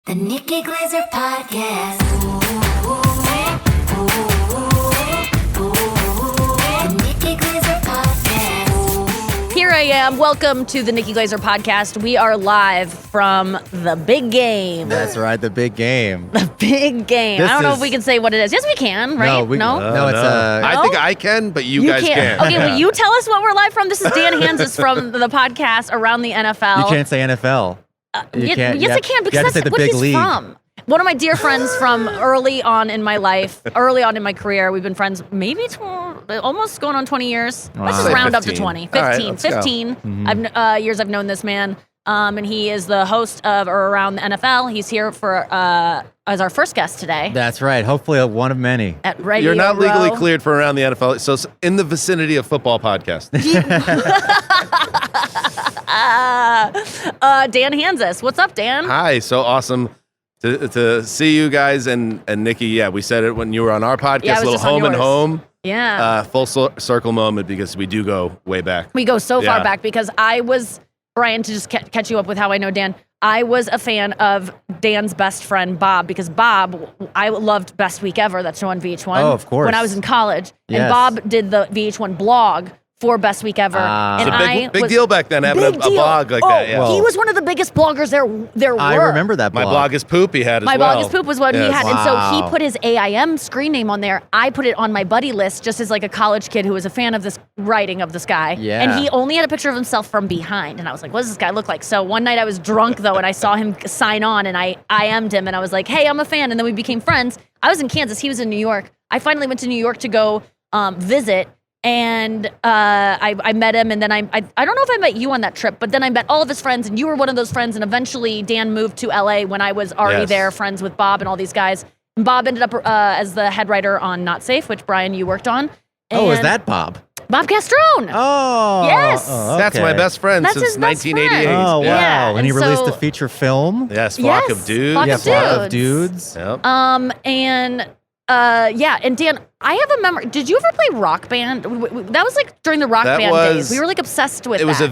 The Nikki Glaser Podcast. The Nikki Glaser Podcast. Here I am. Welcome to the Nikki Glaser Podcast. We are live from the big game. That's right, the big game. The big game. I don't know if we can say what it is. Yes, we can, right? No, it's I think I can, but you guys can't. can't. Okay, will you tell us what we're live from? This is Dan Hanzus from the podcast Around the NFL. You can't say NFL. Yes, I can, because that's what he's from. One of my dear friends from early on in my life, early on in my career. We've been friends maybe almost going on 20 years. Wow. Let's just Say round 15. up to 20. 15. All right, let's go. 15 years I've known this man. And he is the host of Around the NFL. He's here for as our first guest today. That's right. Hopefully one of many. At Radio You're not legally Row. cleared for Around the NFL, so it's in the vicinity of football podcast. Dan Hanzus. What's up, Dan? Hi, so awesome to see you guys and Nikki. Yeah, we said it when you were on our podcast. Yeah, I was a little just on home and yours. home. Yeah. Full circle moment because we do go way back. We go so far Yeah. back because I was, Brian, to just catch you up with how I know Dan, I was a fan of Dan's best friend, Bob, because Bob, I loved Best Week Ever, that show on VH1. Oh, of course. When I was in college. And Yes. Bob did the VH1 blog for Best Week Ever. Ah. and It's a I big was, deal back then having a big deal. blog like Oh, that. Yeah. Well, he was one of the biggest bloggers there were. I remember that My blog. blog is poop. He had as My well. blog is poop was what he Yes. had. And so he Wow. put his AIM screen name on there. I put it on my buddy list just as like a college kid who was a fan of this writing of this guy. Yeah. And he only had a picture of himself from behind. And I was like, what does this guy look like? So one night I was drunk though and I saw him sign on and I IM'd him and I was like, hey, I'm a fan. And then we became friends. I was in Kansas. He was in New York. I finally went to New York to go visit. And I met him, and then I don't know if I met you on that trip, but then I met all of his friends, and you were one of those friends. And eventually, Dan moved to LA when I was already Yes. there, friends with Bob and all these guys. And Bob ended up as the head writer on Not Safe, which Brian, you worked on. Oh, is And that Bob? Bob Castrone? Oh. Yes. Oh, That's okay. my best friend That's since his best 1988. friend. Oh, wow. Yeah, And he and released so- a feature film? Yes, Flock Yes, of Dudes. Flock Yeah, of Flock of Dudes. Dudes. Yep. And Dan, I have a memory. Did you ever play Rock Band? That was like during the Rock That Band was- days. We were like obsessed with It was that.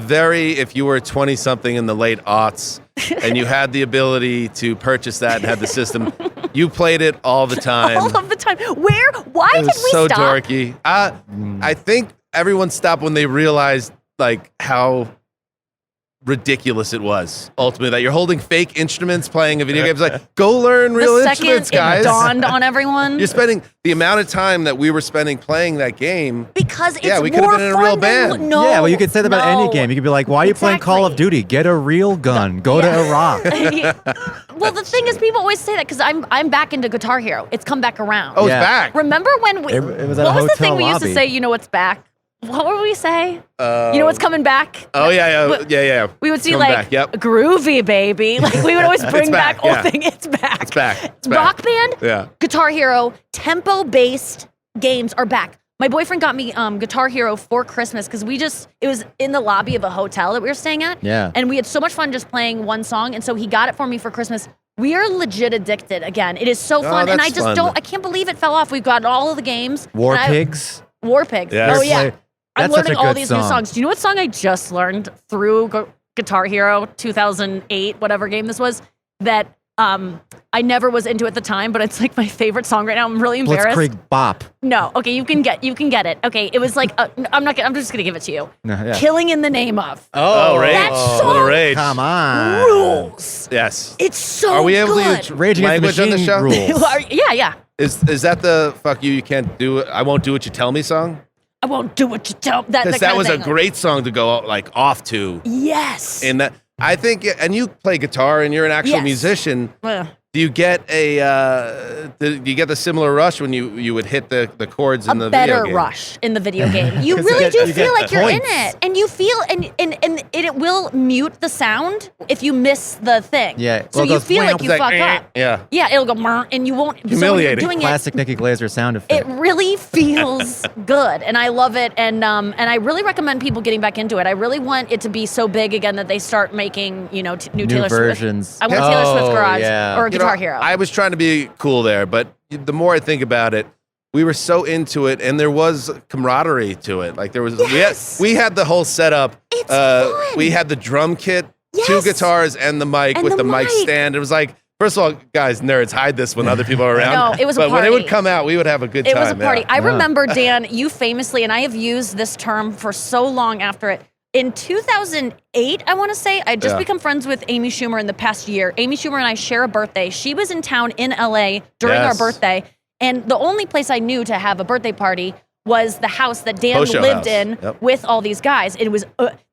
if you were 20-something in the late aughts and you had the ability to purchase that and had the system, you played it all the time. all of the time. Why It did was we so stop? dorky. I think everyone stopped when they realized like how ridiculous it was ultimately that you're holding fake instruments playing a video game. It's like, go learn real The second instruments, guys. it dawned on everyone. You're spending the amount of time that we were spending playing that game. Because it's Yeah, we could've more been in a fun real than- band. No, Yeah, well, you could say that about any no. game. You could be like, why are you playing Call of Exactly. Duty? Get a real gun. Go to Iraq. Well, the thing is, people always say that because I'm back into Guitar Hero. It's come back around. Oh, Yeah. it's back. Remember when we? It was at what a was the thing hotel we used to lobby. say? You know what's back? What would we say? You know what's coming back? Oh yeah, But- yeah. We would see Coming like back, yep. groovy baby. Like we would always bring back back, old yeah. thing. It's back. It's back. It's back. Rock Band, Yeah. Guitar Hero, tempo-based games are back. My boyfriend got me Guitar Hero for Christmas because it was in the lobby of a hotel that we were staying at. Yeah. And we had so much fun just playing one song. And so he got it for me for Christmas. We are legit addicted again. It is so fun. And I that's just fun. I can't believe it fell off. We've got all of the games. War And Pigs. War Pigs. Yes. Oh, yeah. I'm That's such learning a all good these new song. songs. Do you know what song I just learned through Guitar Hero 2008, whatever game this was, that I never was into at the time, but it's like my favorite song right now. I'm really embarrassed. Blitzkrieg Bop. No, okay, you can get it. Okay, it was like I'm just gonna give it to you. No, yeah. Killing in the Name of Oh, rage. That What song a rage. Come on. rules. Yes. It's so Are we able good. to use Rage Against the language on the Machine show? rules. Yeah. Is that the fuck you can't do it? I won't do what you tell me song? I won't do what you tell. Because that was a great song to go like off to. Yes. And that I think, and you play guitar and you're an actual Yes. musician. Well, Do you get do you get the similar rush when you would hit the chords in the a better video game? rush in the video game. You 'Cause really do you feel get like you're in points. it, and you feel and it will mute the sound if you miss the thing. Yeah. So Well, it you goes feel like wham. you It's like, fuck up. Yeah. Yeah, it'll go "Mrr," and you won't. So when you're Humiliating. doing it, Classic Nikki Glaser sound effect. it really feels good, and I love it, and I really recommend people getting back into it. I really want it to be so big again that they start making new Taylor versions. Swift. I want Taylor Swift Oh, Garage yeah. or You know, Guitar Hero. I was trying to be cool there, but the more I think about it, we were so into it, and there was camaraderie to it. Like there was, Yes. we had the whole setup. It's fun. We had the drum kit, two Yes. guitars, and the mic And with the the mic mic. stand. It was like First of all, guys, nerds, hide this when other people are around. No, it was a But when it party. would come out, we would have a good time. It was a party. Yeah. I remember, Dan, you famously, and I have used this term for so long after it. In 2008, I want to say, I just become friends with Amy Schumer in the past year. Amy Schumer and I share a birthday. She was in town in LA during our Yes. birthday, and the only place I knew to have a birthday party was the house that Dan Post show lived house. in Yep. with all these guys. It was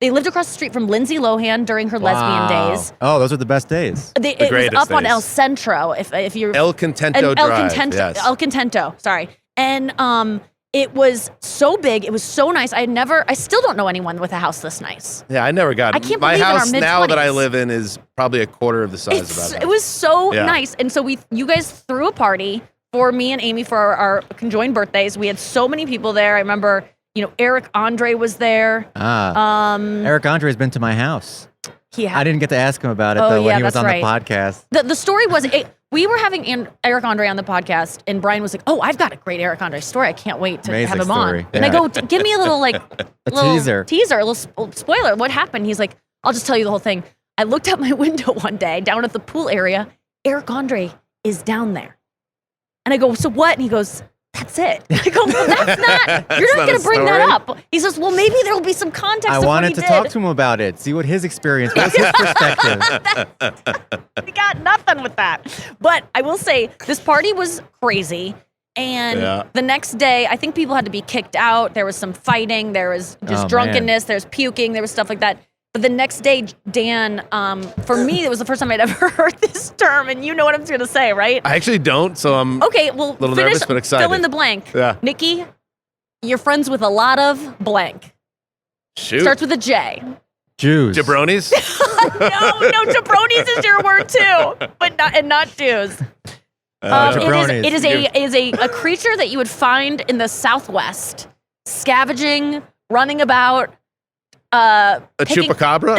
they lived across the street from Lindsay Lohan during her lesbian Wow. days. Oh, those are the best days. It was greatest up on days. El Centro. If you're El Contento and Drive. Yes. El Contento, sorry. And it was so big. It was so nice. I still don't know anyone with a house this nice. Yeah, I never got it. I can't My believe in our house now that I mid-twenties. live in is probably a quarter of the size of that. It was so Yeah. nice. And so you guys threw a party for me and Amy for our conjoined birthdays. We had so many people there. I remember, Eric Andre was there. Eric Andre's been to my house. He I had didn't get to ask him about it Oh, though when yeah, he was that's on right. the podcast. the story was we were having Eric Andre on the podcast, and Brian was like, "Oh, I've got a great Eric Andre story. I can't wait to Amazing have him story. on." And I Yeah. go, "Give me a little little teaser. a little spoiler. What happened?" He's like, "I'll just tell you the whole thing. I looked out my window one day down at the pool area. Eric Andre is down there." And I go, "So what?" And he goes, "That's it." I go, "Well, that's not. You're not not going a to bring that story. up." He says, "Well, maybe there will be some context." I of what wanted he to did. talk to him about it, see what his experience was, his perspective. We got nothing with that. But I will say this party was crazy. And Yeah. the next day, I think people had to be kicked out. There was some fighting. There was just Oh, drunkenness. There's puking. There was stuff like that. But the next day, Dan, for me, it was the first time I'd ever heard this term. And you know what I'm going to say, right? I actually don't, so I'm Okay, well, little finish, nervous, but excited. fill in the blank. Yeah. Nikki, you're friends with a lot of blank. shoot. Starts with a J. Jews. Jabronis? No, jabronis is your word too, but not Jews. Jabronis. It is a creature that you would find in the Southwest, scavenging, running about. A Picking- chupacabra?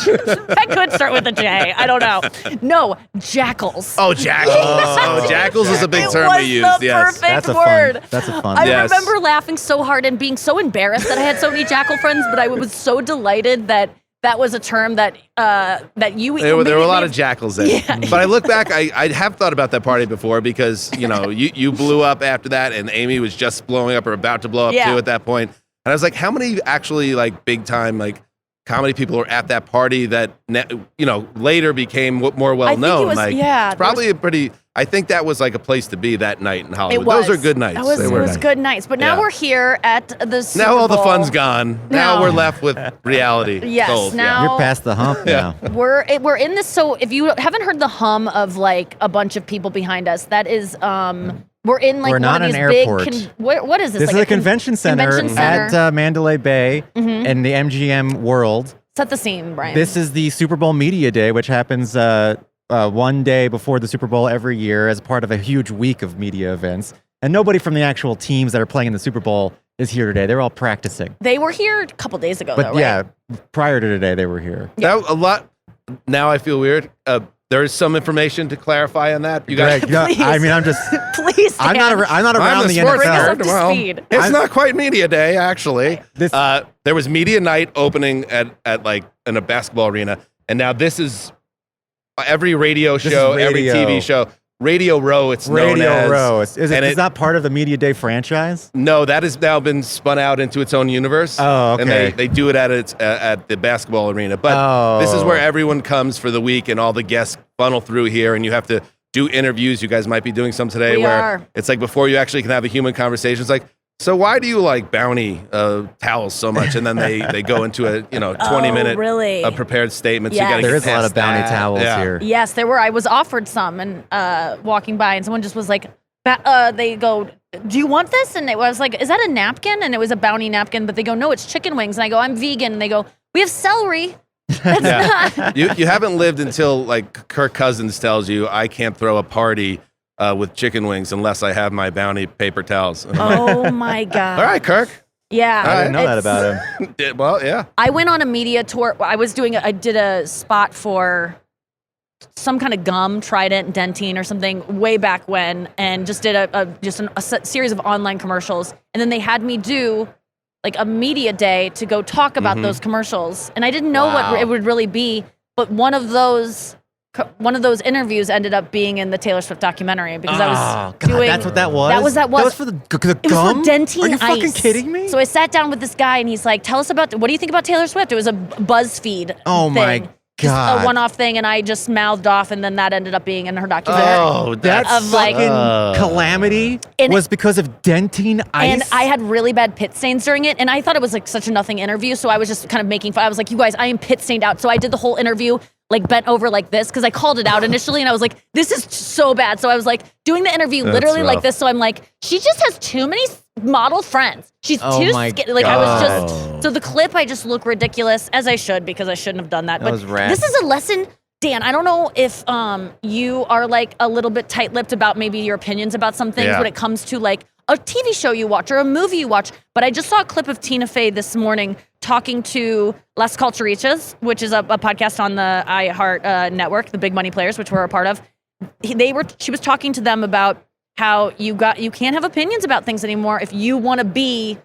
That could start with a J. I don't know. No, jackals. Oh, jackals. Oh, jackals is a big it term was we used. the Yes. perfect That's a word. fun. That's a fun. I Yes. remember laughing so hard and being so embarrassed that I had so many jackal friends, but I was so delighted that was a term that you. There were a lot maybe- of jackals there. But I look back, I have thought about that party before because, you blew up after that and Amy was just blowing up or about to blow up Yeah. too at that point. And I was like, how many actually big time comedy people were at that party that later became more well known? was- yeah, it's probably I think that was a place to be that night in Hollywood. It was. Those are good nights. It They were was nice. good nights. But now Yeah. we're here at the Super Now all the Bowl. fun's gone. Now No. we're left with reality. Yes, gold. now- You're past the hump now. We're in this. So if you haven't heard the hum of a bunch of people behind us, that is we're in We're one not of an these airport. big. What is this? This is like a convention center convention center. at Mandalay Bay in the MGM World. Set the scene, Brian. This is the Super Bowl Media Day, which happens one day before the Super Bowl every year as part of a huge week of media events. And nobody from the actual teams that are playing in the Super Bowl is here today. They're all practicing. They were here a couple days ago, But though, right? yeah, prior to today, they were here. That a lot. Now I feel weird. There is some information to clarify on that. You guys, Greg, no, Please. I mean, I'm just, Please, I'm Dan. not around the sports Bring us NFL. up to Well, speed. It's not quite media day, actually. This- There was media night opening at in a basketball arena, and now this is every radio This is show, every radio. TV show, Radio Row. It's known Radio as Row. Is it, and it's not part of the Media Day franchise? No, that has now been spun out into its own universe. Oh, okay. And they do it at the basketball arena. But this is Oh. where everyone comes for the week, and all the guests funnel through here, and you have to do interviews. You guys might be doing some today We where are. it's before you actually can have a human conversation. It's like, so why do you like Bounty towels so much? And then they go into a 20-minute really? prepared statement. So Yes. you gotta There get is a lot past of Bounty that. towels Yeah. here. Yes, there were. I was offered some, and walking by, and someone just was like, they go, "Do you want this?" And I was like, "Is that a napkin?" And it was a Bounty napkin, but they go, "No, it's chicken wings." And I go, "I'm vegan." And they go, "We have celery." That's not. You haven't lived until Kirk Cousins tells you I can't throw a party with chicken wings unless I have my Bounty paper towels. And I'm like, Oh my god! all right, Kirk. Yeah, I didn't know that it's- about him. Well, yeah. I went on a media tour. I did a spot for some kind of gum, Trident, Dentine, or something way back when, and just did a series of online commercials. And then they had me do a media day to go talk about those commercials. And I didn't know Wow. what it would really be, but one of those one of those interviews ended up being in the Taylor Swift documentary because I was doing. That's what that was. That was That was for the It gum. was for Dentine Are you Ice. fucking kidding me? So I sat down with this guy and he's like, "Tell us about what do you think about Taylor Swift?" It was a BuzzFeed. Oh thing. my Just God. a one-off thing, and I just mouthed off, and then that ended up being in her documentary. Oh, That Of, like- fucking calamity And- was because of Dentine Ice. And I had really bad pit stains during it, and I thought it was like such a nothing interview, so I was just kind of making fun. I was like, "You guys, I am pit stained out." So I did the whole interview like bent over like this because I called it out initially, and I was like, "This is so bad." So I was like doing the interview literally like rough. this. So I'm like, "She just has too many model friends. She's Oh too my skinny." Like I was God. just so the clip. I just look ridiculous as I should because I shouldn't have done that. But was rad. this is a lesson. Dan, I don't know if you are like a little bit tight-lipped about maybe your opinions about some things Yeah. when it comes to like a TV show you watch or a movie you watch, but I just saw a clip of Tina Fey this morning talking to Las Culturitas, which is a podcast on the iHeart network, the Big Money Players, which we're a part of. She was talking to them about how you can't have opinions about things anymore if you want to be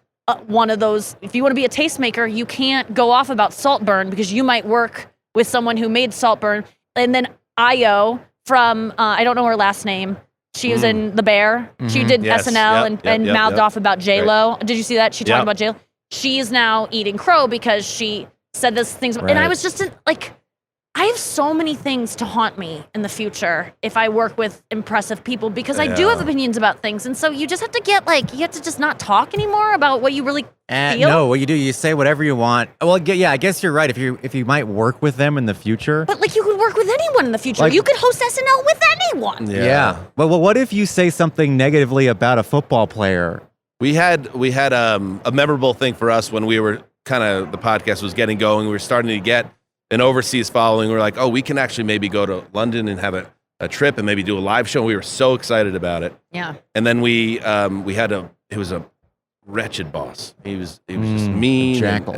one of those. If you want to be a tastemaker, you can't go off about Saltburn because you might work with someone who made Saltburn. And then Io from I don't know her last name. She was in The Bear. She did Yes. SNL Yep, and yep, mouthed yep. off about J-Lo. Did you see that? She talked Yep. about J-Lo. She is now eating crow because she said those things. And I Right. was just like, I have so many things to haunt me in the future if I work with impressive people because I do have opinions about things. And so you just have to you have to just not talk anymore about what you really feel. No, what you do, you say whatever you want. Well, yeah, I guess you're right. If you might work with them in the future. But like you could work with anyone in the future. Like- You could host SNL with anyone. Yeah. Well, what if you say something negatively about a football player? We had a memorable thing for us when we were kind of the podcast was getting going. We were starting to get an overseas following. We were like, oh, we can actually maybe go to London and have a trip and maybe do a live show. We were so excited about it. Yeah. And then it was a wretched boss. He was just mean. jackal.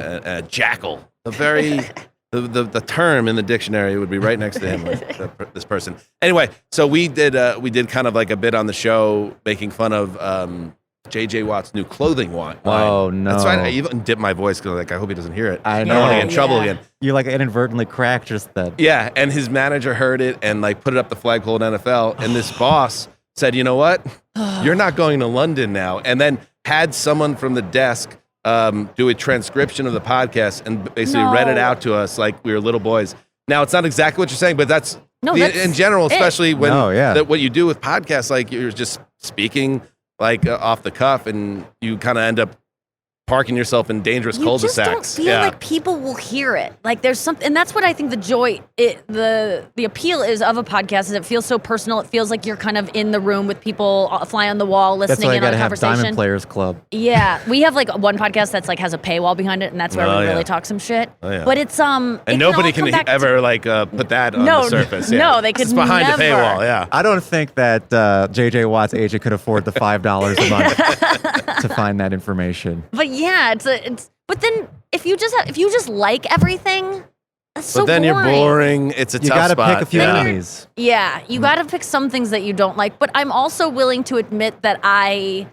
Jackal. The very the term in the dictionary would be right next to him. Like, this person. Anyway, so we did kind of like a bit on the show making fun of J.J. Watt's new clothing line. Oh, no. That's why I even dipped my voice because like I hope he doesn't hear it. I don't want to know. get in trouble Yeah. again. You like inadvertently cracked just then. Yeah, and his manager heard it and like put it up the flagpole in NFL. And this boss said, "You know what? You're not going to London now." And then had someone from the desk do a transcription of the podcast and basically read it No. out to us like we were little boys. Now it's not exactly what you're saying, but that's, that's in general, it. especially when what you do with podcasts, like you're just speaking like off the cuff, and you kind of end up parking yourself in dangerous You just cul-de-sacs. don't feel like people will hear it. Like there's something, and that's what I think the appeal is of a podcast. Is it feels so personal. It feels like you're kind of in the room with people, fly on the wall, That's listening why I in on gotta a have conversation. Diamond Players Club. Yeah, we have like one podcast that's like has a paywall behind it, and that's where Oh, we yeah. really talk some shit. Oh, yeah. But it's And it nobody all can come back to- ever like put that on No, the surface. no, Yeah. they could It's behind never. the paywall. Yeah. I don't think that J.J. Watt's agent could afford the $5 a month to find that information. But yeah, it's. But then if you just like everything, that's so But then boring. you're boring. It's a You tough gotta spot. pick a few Yeah. enemies. Yeah, you got to pick some things that you don't like, but I'm also willing to admit that I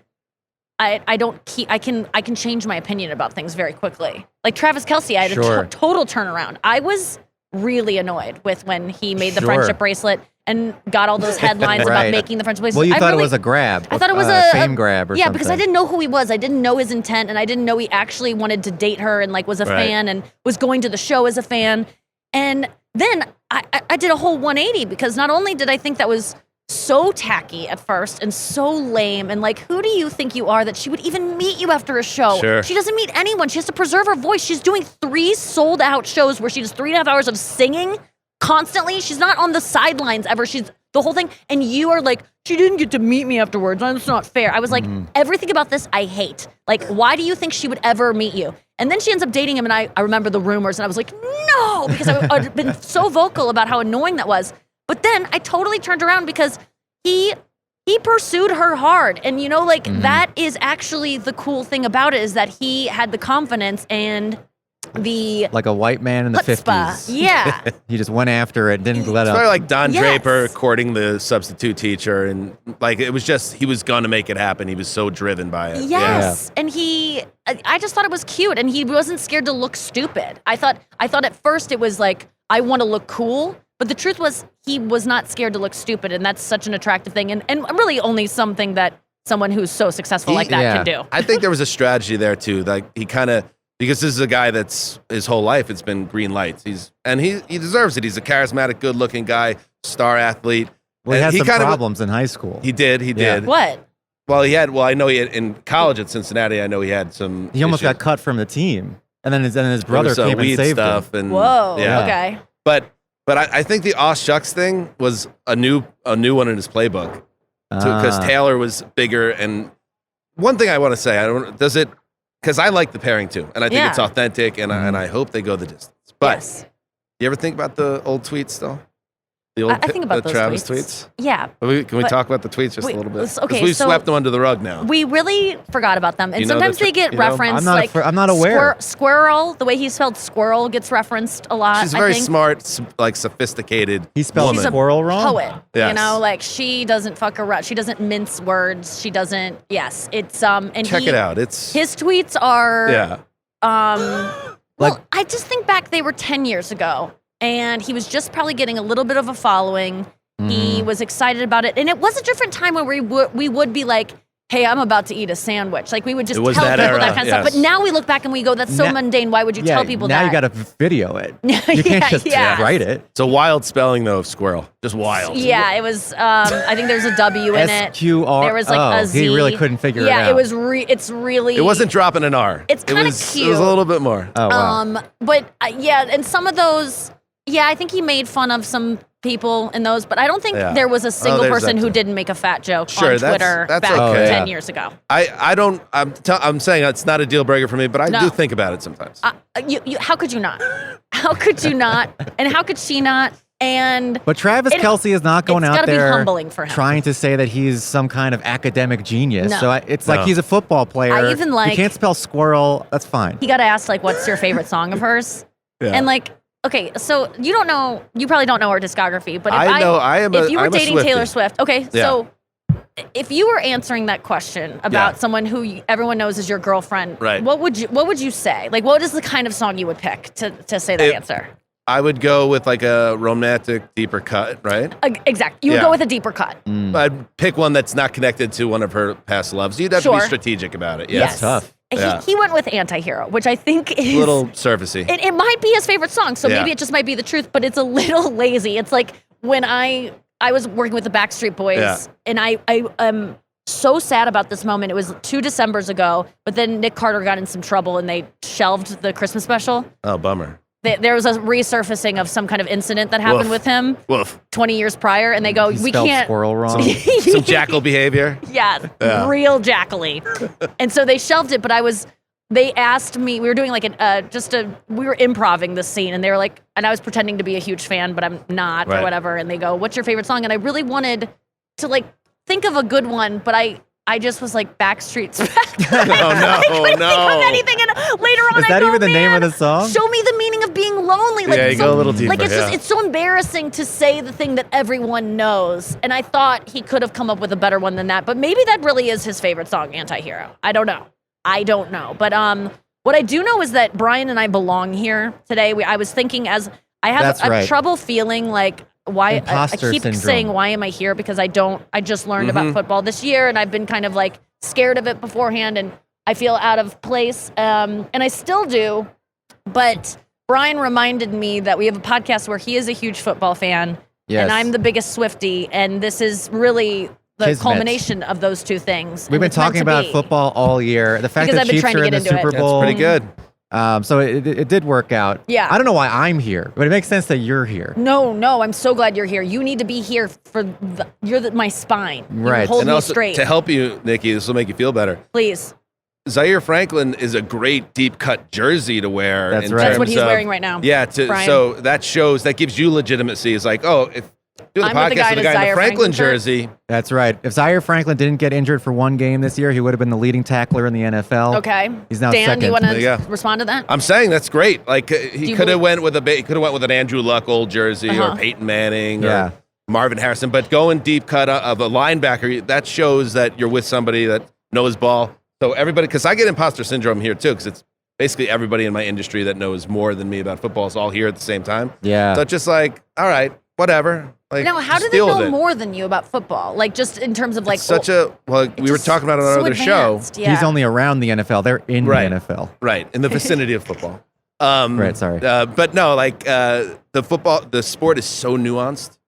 can change my opinion about things very quickly. Like Travis Kelce, I had Sure. a total turnaround. I was really annoyed with when he made the Sure. friendship bracelet and got all those headlines about Right. making the friendship bracelet. Well, you I thought really- it was a grab. I thought it was fame grab or yeah, something. because I didn't know who he was. I didn't know his intent, and I didn't know he actually wanted to date her and like was a Right. fan and was going to the show as a fan. And then I did a whole 180 because not only did I think that was so tacky at first and so lame, and like, who do you think you are that she would even meet you after a show? Sure. She doesn't meet anyone. She has to preserve her voice. She's doing 3 sold out shows where she does 3.5 hours of singing constantly. She's not on the sidelines ever. She's the whole thing. And you are like, she didn't get to meet me afterwards. That's not fair. I was like, everything about this I hate. Like, why do you think she would ever meet you? And then she ends up dating him, and I remember the rumors, and I was like, no, because I'd been so vocal about how annoying that was. But then I totally turned around because he pursued her hard. And you know, like, that is actually the cool thing about it, is that he had the confidence and the like a white man in the chutzpah. 50s. Yeah. He just went after it, didn't let It's up. probably like Don Yes. Draper courting the substitute teacher, and like it was just he was gonna make it happen. He was so driven by it. Yes, and I just thought it was cute, and he wasn't scared to look stupid. I thought at first it was like, I want to look cool, but the truth was he was not scared to look stupid, and that's such an attractive thing, and really only something that someone who's so successful like that can do. I think there was a strategy there too. Like he kind of, because this is a guy that's his whole life it's been green lights. He deserves it. He's a charismatic, good-looking guy, star athlete. Well, he And had some kind of- problems in high school. He did. What? Well, I know he had in college at Cincinnati. I know he had some. He almost issues. got cut from the team, and then his There brother was, came and weed saved stuff him. and Whoa. yeah. Okay. But I think the aw shucks thing was a new one in his playbook because Taylor was bigger. And one thing I want to say, because I like the pairing too, and I think it's authentic, and I hope they go the distance. But Yes. you ever think about the old tweets though? The old I think about the those Travis tweets. tweets. Yeah. Can we But- talk about the tweets just Wait, a little bit? okay, 'Cause we've so- swept them under the rug now. We really forgot about them, and You know sometimes the they get you know? referenced. I'm not aware. Squirrel, the way he spelled squirrel gets referenced a lot. She's very I think. smart, like sophisticated. He spelled woman. She's a squirrel wrong. Poet, Yes. you know, like she doesn't fuck around. She doesn't mince words. She doesn't. Yes, it's and Check it out. It's His tweets are yeah. Well, Like- I just think back they were 10 years ago, and he was just probably getting a little bit of a following. He was excited about it, and it was a different time when we would be like, "Hey, I'm about to eat a sandwich." Like we would just It tell was people that that era, kind of stuff. But yes. now we look back and we go, "That's so Now- mundane. Why would you Yeah, tell people now that?" you got to video it. You Yeah, can't just yeah. write it. It's a wild spelling though of squirrel. Just wild. Yeah, it was. I think there's a W in it. SQR. There was like a Z. He really couldn't figure it Yeah, out. it was. It's really. It wasn't dropping an R. It's It kinda was- It cute. was a little bit more. Oh wow. But yeah, and some of those, yeah, I think he made fun of some people in those, but I don't think Yeah. there was a single there's person that who too. didn't make a fat joke Sure, on Twitter that's back okay. 10 years ago. I don't. I'm saying it's not a deal breaker for me, but I No. do think about it sometimes. How could you not? How could you not? And how could she not? And But Travis it- Kelce is not going it's out gotta be there humbling for him. trying to say that he's some kind of academic genius. No. So it's like No. he's a football player. I even you like- can't spell squirrel. That's fine. he got asked, like, what's your favorite song of hers? Yeah. And like, okay, so you probably don't know her discography, but if I know. if you were I'm a dating Swiftie. Taylor Swift, okay, Yeah. so if you were answering that question about Yeah. someone who everyone knows is your girlfriend, Right. what would you say? Like, what is the kind of song you would pick to say that answer? I would go with like a romantic, deeper cut, right? Exactly. You would Yeah. go with a deeper cut. I'd pick one that's not connected to one of her past loves. You'd have to Sure. be strategic about it. Yes. tough. Yeah. He went with Anti-Hero, which I think is A little surfacey. It might be his favorite song, so Yeah. maybe it just might be the truth, but it's a little lazy. It's like when I was working with the Backstreet Boys, Yeah. and I am so sad about this moment. It was 2 Decembers ago, but then Nick Carter got in some trouble and they shelved the Christmas special. Oh, bummer. There was a resurfacing of some kind of incident that happened Woof. with him Woof. 20 years prior, and they go, He we spelled can't. squirrel wrong. Some jackal behavior. Yeah, Yeah. real jackally. And so they shelved it, but they asked me, we were doing like we were improvising this scene, and they were like, and I was pretending to be a huge fan, but I'm not Right. or whatever. And they go, what's your favorite song? And I really wanted to like think of a good one, but I just was like Backstreet's Back. Oh, no, Think of no. anything, and later on Is I that go, even the name of "Man, the song?" Show me the meaning of being lonely. Like, Yeah, you go a little deeper, Like yeah. it's so embarrassing to say the thing that everyone knows. And I thought he could have come up with a better one than that. But maybe that really is his favorite song, Anti-Hero. I don't know. But what I do know is that Brian and I belong here today. I was thinking as I have That's a right. trouble feeling like why I Imposter keep syndrome. saying why am I here because I just learned Mm-hmm. about football this year and I've been kind of like scared of it beforehand and I feel out of place and I still do. But Brian reminded me that we have a podcast where he is a huge football fan Yes. and I'm the biggest Swiftie, and this is really the Kismet. culmination of those two things. We've and been it's meant talking to about be. football all year. The fact Because that I've been Chiefs trying to are in get the into Super it. That's Bowl. pretty good. So it did work out. Yeah. I don't know why I'm here, but it makes sense that you're here. No, I'm so glad you're here. You need to be here for my spine. You Right. hold And me also, straight. to help you, Nikki, this will make you feel better. Please. Zaire Franklin is a great deep cut jersey to wear. That's in right. That's what terms he's of- wearing right now. Yeah, Brian. so that gives you legitimacy. It's like, oh, if doing the I'm with the podcast guy with in the a guy in the Zaire Franklin Franklin shirt. jersey, That's right. If Zaire Franklin didn't get injured for one game this year, he would have been the leading tackler in the NFL. Okay. He's now Dan, do you second. want There you to go. respond to that? I'm saying that's great. Like he you could have believe- went with an Andrew Luck old jersey Uh-huh. or Peyton Manning Yeah. or Marvin Harrison, but going deep cut of a linebacker, that shows that you're with somebody that knows ball. So everybody, because I get imposter syndrome here too, because it's basically everybody in my industry that knows more than me about football is all here at the same time. Yeah. So it's just like, all right, whatever. Like, Now, how do they deal with know it. more than you about football? Like, just in terms of like Such a we were just talking about it on so another show. advanced, Yeah. He's only around the NFL. They're in Right. the NFL. Right, in the vicinity of football. Right, sorry. But no, like the sport is so nuanced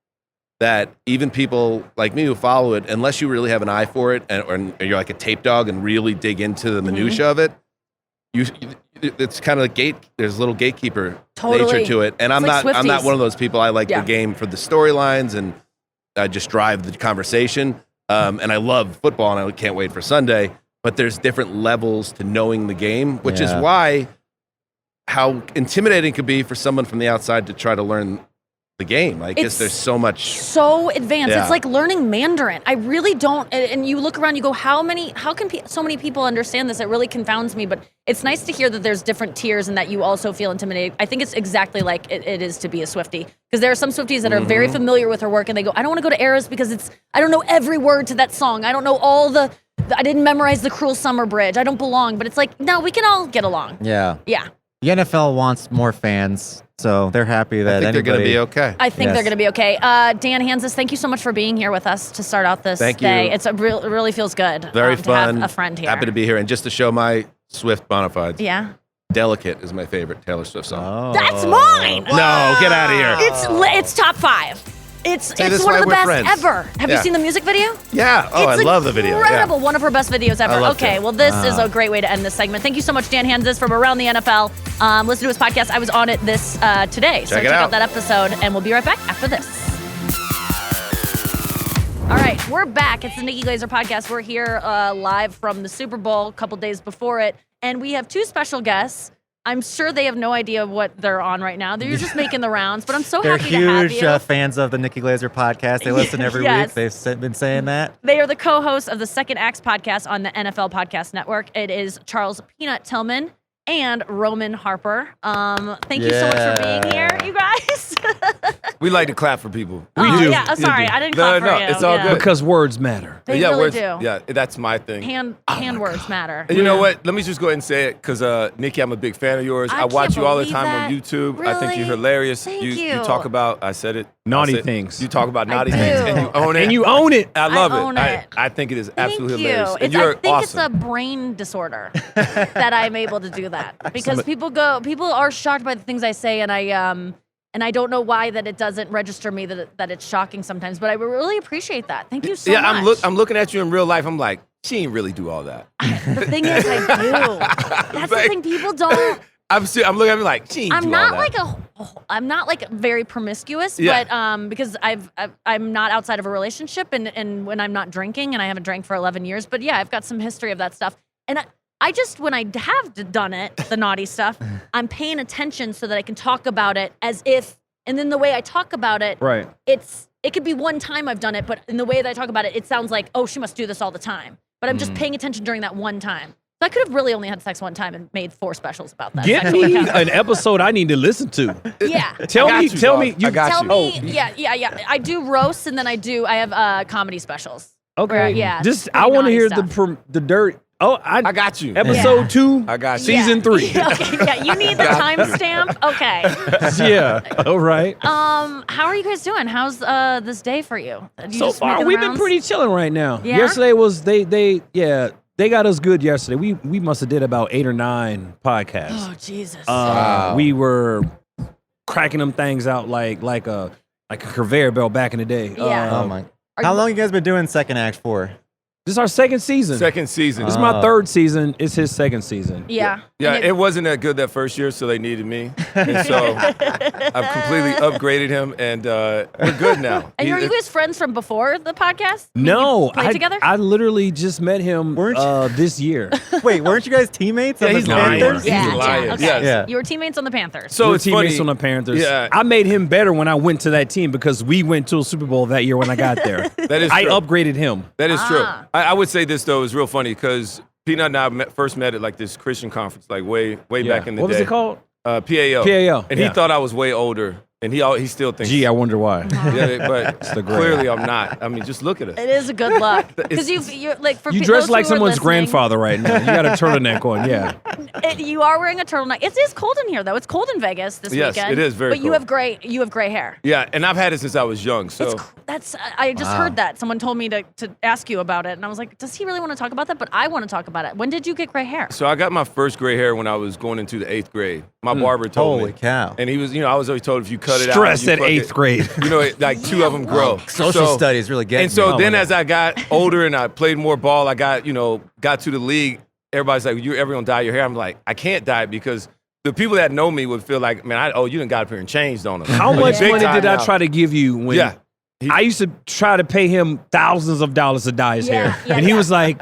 that even people like me who follow it, unless you really have an eye for it, or you're like a tape dog and really dig into the minutia of it, it's kind of like there's a little gatekeeper Totally. nature to it. And I'm like not Swifties. one of those people. I like Yeah. the game for the storylines and just drive the conversation. And I love football, and I can't wait for Sunday. But there's different levels to knowing the game, which is Yeah. why how intimidating it could be for someone from the outside to try to learn the game. I guess It's there's so much. so advanced. Yeah. It's like learning Mandarin. I really don't. And you look around, you go, how can so many people understand this? It really confounds me. But it's nice to hear that there's different tiers and that you also feel intimidated. I think it's exactly like it is to be a Swiftie, because there are some Swifties that are very familiar with her work, and they go, I don't want to go to Eras because I don't know every word to that song. I don't know I didn't memorize the Cruel Summer Bridge. I don't belong. But it's like, no, we can all get along. Yeah. Yeah. The NFL wants more fans, so they're happy that I think they're going to anybody- be okay. I think Yes. they're going to be okay. Dan Hanzus, thank you so much for being here with us to start out this Thank you. day. It really feels good. Very to fun. have a friend here. Happy to be here. And just to show my Swift bona fides, Yeah. Delicate is my favorite Taylor Swift song. Oh. That's mine. No, get out of here. It's top 5. It's this one why of the we're best friends. ever. Have you Yeah. seen the music video? Yeah. Oh, It's I love the video. Incredible. Yeah. One of her best videos ever. I love Okay, it. well, this is a great way to end this segment. Thank you so much, Dan Hanzus, from Around the NFL. Listen to his podcast. I was on it this today. So Check it check out out. that episode, and we'll be right back after this. All right, we're back. It's the Nikki Glaser Podcast. We're here live from the Super Bowl a couple days before it, and we have 2 special guests. I'm sure they have no idea what they're on right now. They're just making the rounds, but I'm so They're happy to have huge you. fans of the Nikki Glaser podcast. They listen every Yes. week. They've been saying that. They are the co-hosts of the Second Acts podcast on the NFL Podcast Network. It is Charles Peanut Tillman and Roman Harper. Thank you so much for being here, you guys. We like to clap for people. Oh, do. yeah, sorry, I didn't clap for you. it's all Yeah. good. Because words matter. They yeah, really words, do. Yeah, that's my thing. Hand words matter. And you know what? Let me just go ahead and say it, because Nikki, I'm a big fan of yours. I I watch can't you all the believe time that. on YouTube. I think you're Really? hilarious. Thank you you. talk about, I said it, Naughty I said- things. You talk about naughty do. things, and you own it. And you own it. I love I own it. it. I think it is Thank absolutely you. hilarious. And I you're think awesome. it's a brain disorder that I'm able to do that, because people are shocked by the things I say, and I don't know why that it doesn't register me that it's shocking sometimes, but I really appreciate that. Thank you so much. I'm looking at you in real life. I'm like, she ain't really do all that. The thing is, I do. That's the Like- thing. People don't. I'm looking at me like, she ain't I'm do not all that. I'm not like very promiscuous, Yeah. but because I'm not outside of a relationship, and when I'm not drinking, and I haven't drank for 11 years, but yeah, I've got some history of that stuff, and I just, when I have done it, the naughty stuff, I'm paying attention so that I can talk about it as if, and then the way I talk about it, Right. it could be one time I've done it, but in the way that I talk about it, it sounds like, oh, she must do this all the time. But I'm just paying attention during that one time. So I could have really only had sex one time and made 4 specials about that. Get Sex me with a an episode I need to listen to. Yeah. Tell got me, you, tell dog. me. I got Tell you. me, yeah. I do roasts, and then I have comedy specials. Okay. Where, yeah. Just pretty I want to naughty hear stuff. the dirt. Oh, I got you. Episode Yeah. 2. I got you. Season 3. Okay, yeah, you need the timestamp. Okay. Yeah. All right. How are you guys doing? How's this day for you? You So just far, making the we've been rounds? pretty chilling right now. Yeah? Yesterday was they got us good yesterday. We must have did about 8 or 9 podcasts. Oh Jesus. We were cracking them things out like a conveyor belt back in the day. Yeah. Oh my! How long you guys been doing Second Act for? This is our second season. Second season. This is my 3rd season. It's his 2nd season. yeah. Yeah, And it wasn't that good that first year, so they needed me. And so I've completely upgraded him, and we're good now. And are you guys friends from before the podcast? I mean, No, you played together? I literally just met him Weren't you- this year. Wait, weren't you guys teammates? Yeah, on the he's lying. Panthers? He's yeah, a liar. okay. Yes. Yeah. You were teammates on the Panthers. So We're it's teammates funny. on the Panthers. Yeah. I made him better when I went to that team because we went to a Super Bowl that year when I got there. That is I true. upgraded him. That is true. Ah. I would say this though is real funny because Peanut and I first met at like this Christian conference, like way Yeah. back in the day. What was it called? PAO. PAO, And he yeah. thought I was way older And he still thinks. Gee, I wonder why. Yeah, but the gray. clearly I'm not. I mean, just look at us. It is a good look because you're like for You those dress who like are someone's listening, grandfather right now. You got a turtleneck on, yeah. You are wearing a turtleneck. It is cold in here though. It's cold in Vegas this Yes, weekend. it is very But you cold. have gray hair. Yeah, and I've had it since I was young. So I just heard that. Someone told me to ask you about it, and I was like, does he really want to talk about that? But I want to talk about it. When did you get gray hair? So I got my first gray hair when I was going into the 8th grade. My barber told Holy me. cow. And he was, I was always told if you cut it out. Stress you at fuck 8th it, grade. like 2 of them grow. Social studies really getting And so me. then Oh, as I got older and I played more ball, I got to the league. Everybody's like, you ever gonna dye your hair? I'm like, I can't dye it because the people that know me would feel like, man, you done got up here and changed on them. How much Big money time did I now. try to give you when Yeah. I used to try to pay him thousands of dollars to dye his Yeah, hair? yeah, and he yeah. was like,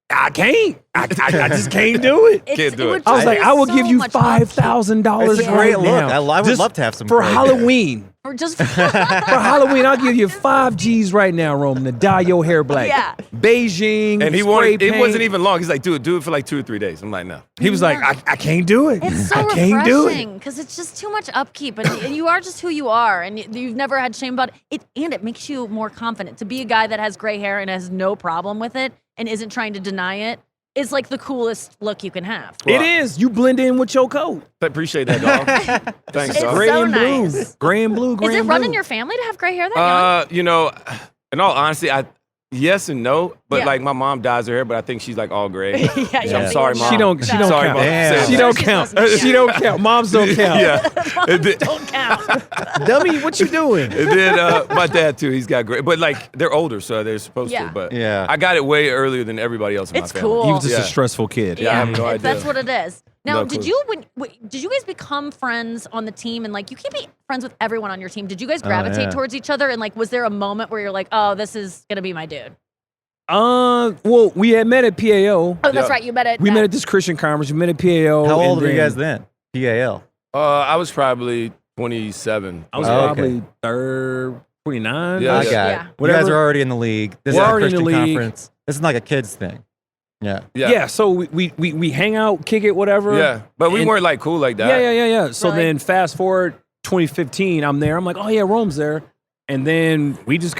I can't. I just can't do it. Can't do it. I was like, I will so give you much $5,000 It's a right great look. now. I would Just love to have some for gray hair. Halloween. Or just For Halloween, I'll give you 5 G's right now, Roman, to dye your hair black. Yeah. Beijing, And he spray wanted, it paint. wasn't even long. He's like, do it for like 2 or 3 days. I'm like, no. He was like, I can't do it. It's so I can't do it. refreshing because it's just too much upkeep, and you are just who you are, and you've never had shame about it. And it makes you more confident to be a guy that has gray hair and has no problem with it and isn't trying to deny it. Is like the coolest look you can have. It is. You blend in with your coat. I appreciate that, dog. Thanks, It's dog. Gray so and blue. nice. Gray and blue, gray Is it and running blue. your family to have gray hair that In all honesty, yes and no, but Yeah. like my mom dyes her hair, but I think she's like all gray. young? Yeah. I'm sorry, mom. She don't Sorry, count. Mom. Damn. She don't She count. doesn't She don't count. Moms don't count. Yeah. And then, Don't count. Dummy, what you doing? and then my dad too. He's got gray, but like they're older, so they're supposed Yeah. to. But Yeah. I got it way earlier than everybody else in It's my family. cool. He was just Yeah. a stressful kid. Yeah, I have no idea. That's what it is. Now, No did clue. you did you guys become friends on the team, and like you can't be friends with everyone on your team? Did you guys gravitate yeah. towards each other, and like was there a moment where you're like, oh, this is gonna be my dude? Well, we had met at PAO. Oh, that's Yeah. right, you met at We met at this Christian conference. We met at PAO. How and old were you guys then? PAL. I was probably 27. I was Oh, probably 29. Yeah, I got yeah. it. You Whatever. guys are already in the league. This We're is a already in the Christian league. conference. This is like a kids thing. Yeah. Yeah. So we hang out, kick it, whatever. Yeah, but we And- weren't like cool like that. Yeah. So Really? then fast forward 2015, I'm there. I'm like, oh yeah, Rome's there. And then we just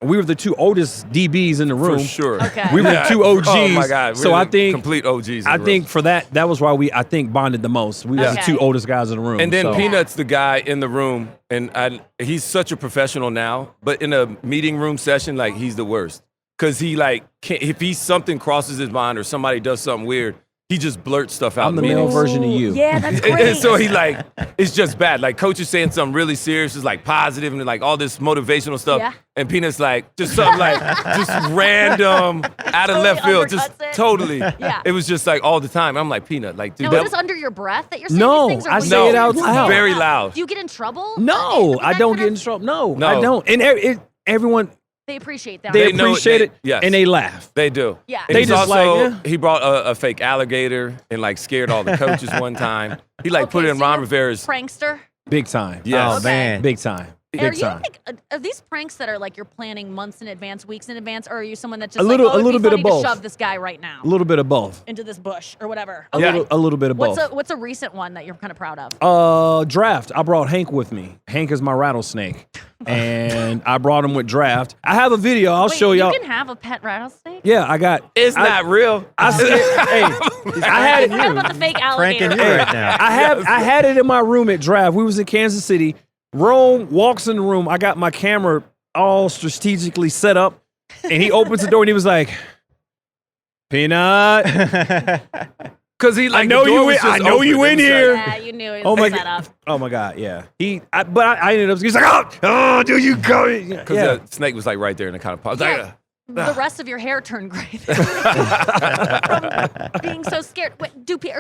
we were the 2 oldest DBs in the room. For sure. Okay. We were the 2 OGs. Oh my God. So we're I the think complete OGs. in I the room. think for that was why we bonded the most. We were the Okay. 2 oldest guys in the room. And then so. Peanut's the guy in the room, and he's such a professional now. But in a meeting room session, like he's the worst, because he if something crosses his mind or somebody does something weird, he just blurts stuff out. I'm the in male meetings. version of you. Yeah, that's And great. so he it's just bad. Like coach is saying something really serious, is like positive and like all this motivational stuff. Yeah. And Peanut's like just something like just random out of Totally left field. Just undercuts it. totally. Yeah. It was just like all the time. I'm like, Peanut, like dude, now, that is this under your breath that you're saying No, these things? Or I when say you- it out you say loud. Very loud. Do you get in trouble? No, I That don't kind get of- in trouble. No, No. I don't. And everyone, They appreciate that. they They know- appreciate they- it yes. and they laugh. They do. Yeah. And They he's just also, like, yeah. he brought a fake alligator and like scared all the coaches one time. He like put Okay, it in so Ron you're Rivera's. prankster. Big time. Yes. Oh, Okay. man. Big time. Are Big you time. like are these pranks that are like you're planning months in advance, weeks in advance, or are you someone that just A little- like, oh, a little it'd be bit of funny both. to shove this guy right now A little bit of both. into this bush or whatever? A Okay. little bit of both. What's a recent one that you're kind of proud of? Draft. I brought Hank with me. Hank is my rattlesnake. And I brought him with Draft. I have a video. I'll Wait, show y'all. You can have a pet rattlesnake. Yeah, I got. It's not real. I said, hey, I had it. Forget about the fake alligator. Pranking you right now. I had it in my room at Draft. We was in Kansas City. Rome walks in the room. I got my camera all strategically set up, and he opens the door and he was like, "Peanut, Because he like I know the door you was in- just I know open. you It in was here." like- Yeah, you knew it oh was my set up. god, oh my god, yeah." But I ended up. He's like, "Oh, dude, you go." Because Yeah. the snake was like right there and it kind of popped. Yeah. The rest of your hair turned gray from being so scared. Wait, do people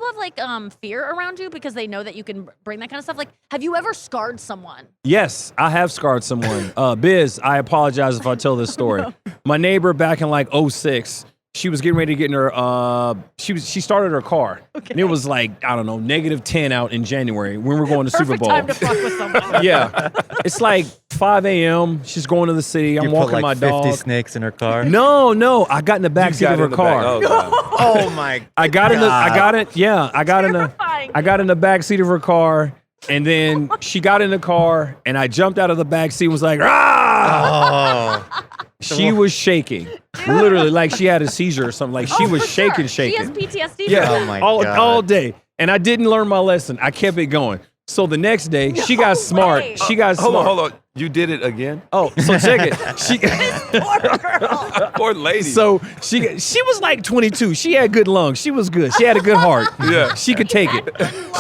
have like fear around you because they know that you can bring that kind of stuff? Like, have you ever scarred someone? Yes, I have scarred someone. Biz, I apologize if I tell this story. My neighbor back in like 06, she was getting ready to get in her, she started her car. Okay. And it was like, I don't know, -10 out in January when we were going to Super Perfect Bowl. time to fuck with someone. Yeah. It's like 5 a.m. She's going to the city. I'm You walking put like my 50 dog. snakes in her car. No, I got in the back You seat got of her in the back. car. Oh, God. Oh my! I got in the, I God. got it. Yeah, I got in the, Terrifying. I got in the back seat of her car. And then she got in the car, and I jumped out of the back seat and was like, ah! Oh. She was shaking. Literally, like she had a seizure or something. Like she was for sure. shaking. She has PTSD. Yeah, Oh my all God. day. And I didn't learn my lesson. I kept it going. So the next day, she got smart. way. She got smart. Hold on. You did it again? Oh, so check it. She Poor girl. Poor lady. So she was like 22. She had good lungs. She was good. She had a good heart. Yeah. She could take it.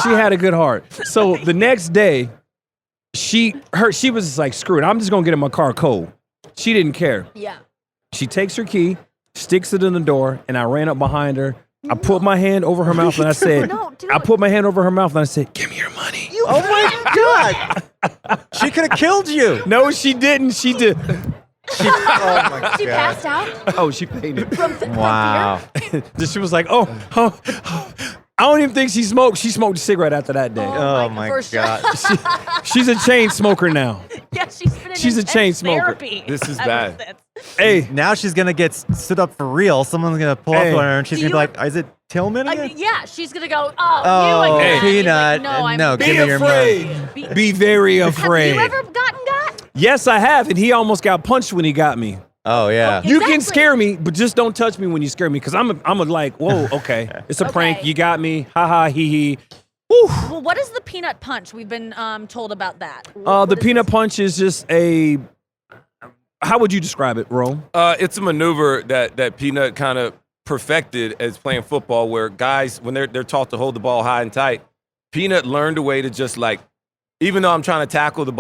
She had a good heart. So the next day, she was just like, screw it. I'm just gonna get in my car cold. She didn't care. Yeah. She takes her key, sticks it in the door, and I ran up behind her. I put my hand over her mouth and I said, No, dude. I put my hand over her mouth and I said, give me your money. Oh my God. She could have killed you. No, she didn't. She did. Oh my She God. passed out Oh, she fainted. from Wow. She was like, oh, I don't even think she smoked. She smoked a cigarette after that day. Oh my for sure. God. She's a chain smoker now. Yeah, she's been in She's a intense chain smoker. therapy This is ever bad. since. Hey, Now she's gonna get stood up for real. Someone's gonna pull Hey. up on her and she's Do gonna be you- like, "Is it Tillman again?" Yeah, she's gonna go. Oh, You again. Peanut. He's like, no, I'm No, be give me your money. afraid. Be very afraid. Have you ever gotten got? Yes, I have, and he almost got punched when he got me. Oh yeah. You can Exactly. scare me, but just don't touch me when you scare me, because I'm a like, whoa, okay, it's a prank. Okay. You got me, ha ha, hee hee. Well, what is the peanut punch? We've been told about that. The peanut punch is just a. How would you describe it, Rome? It's a maneuver that Peanut kind of perfected as playing football, where guys, when they're taught to hold the ball high and tight, Peanut learned a way to just like, even though I'm trying to tackle the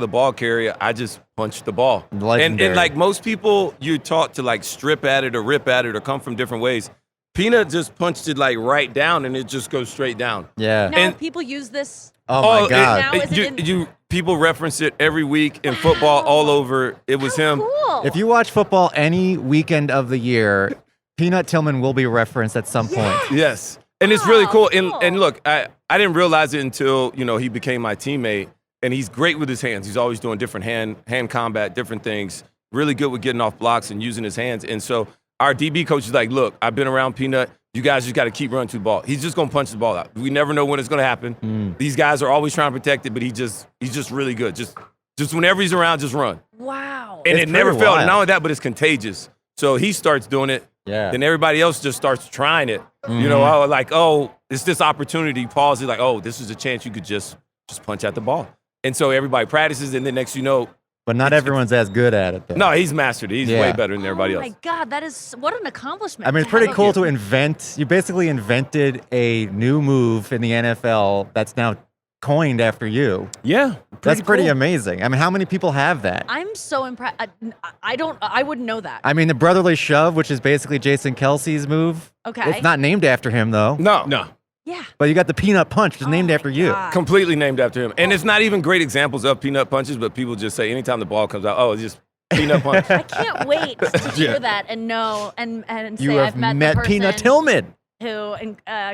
ball carrier, I just punch the ball. Legendary. And like most people, you're taught to like strip at it or rip at it or come from different ways. Peanut just punched it like right down, and it just goes straight down. Yeah. Now and- people use this. Oh my God. Now is it in- you people reference it every week in football all over. It was him. Cool. If you watch football any weekend of the year, Peanut Tillman will be referenced at some point. Yes. And it's really cool. cool. And look, I didn't realize it until, he became my teammate, and he's great with his hands. He's always doing different hand combat, different things, really good with getting off blocks and using his hands. And so our DB coach is like, look, I've been around Peanut. You guys just got to keep running to the ball. He's just going to punch the ball out. We never know when it's going to happen. These guys are always trying to protect it, but he's just really good. Just whenever he's around, just run. wow. And It's it never pretty failed. wild. And not only that, but it's contagious. So he starts doing it. Yeah. Then everybody else just starts trying it. It's this opportunity. Pause it, like, oh, this is a chance you could just punch at the ball. And so everybody practices, and then next you know, But not everyone's as good at it though. no, he's mastered it. He's Yeah. way better than everybody Oh else. my God, that is what an accomplishment. I mean, it's to pretty have a- cool to invent. You basically invented a new move in the NFL that's now coined after you. Yeah, That's pretty cool. amazing. I mean, how many people have that? I'm so impressed. I wouldn't know that. I mean, the brotherly shove, which is basically Jason Kelsey's move. Okay. It's not named after him though. No, Yeah. But you got the peanut punch, which is named Oh after my you. God. completely named after him. And it's not even great examples of peanut punches, but people just say anytime the ball comes out, oh, it's just peanut punch. I can't wait to hear that and know and say You I've have met the Peanut person Tillman. who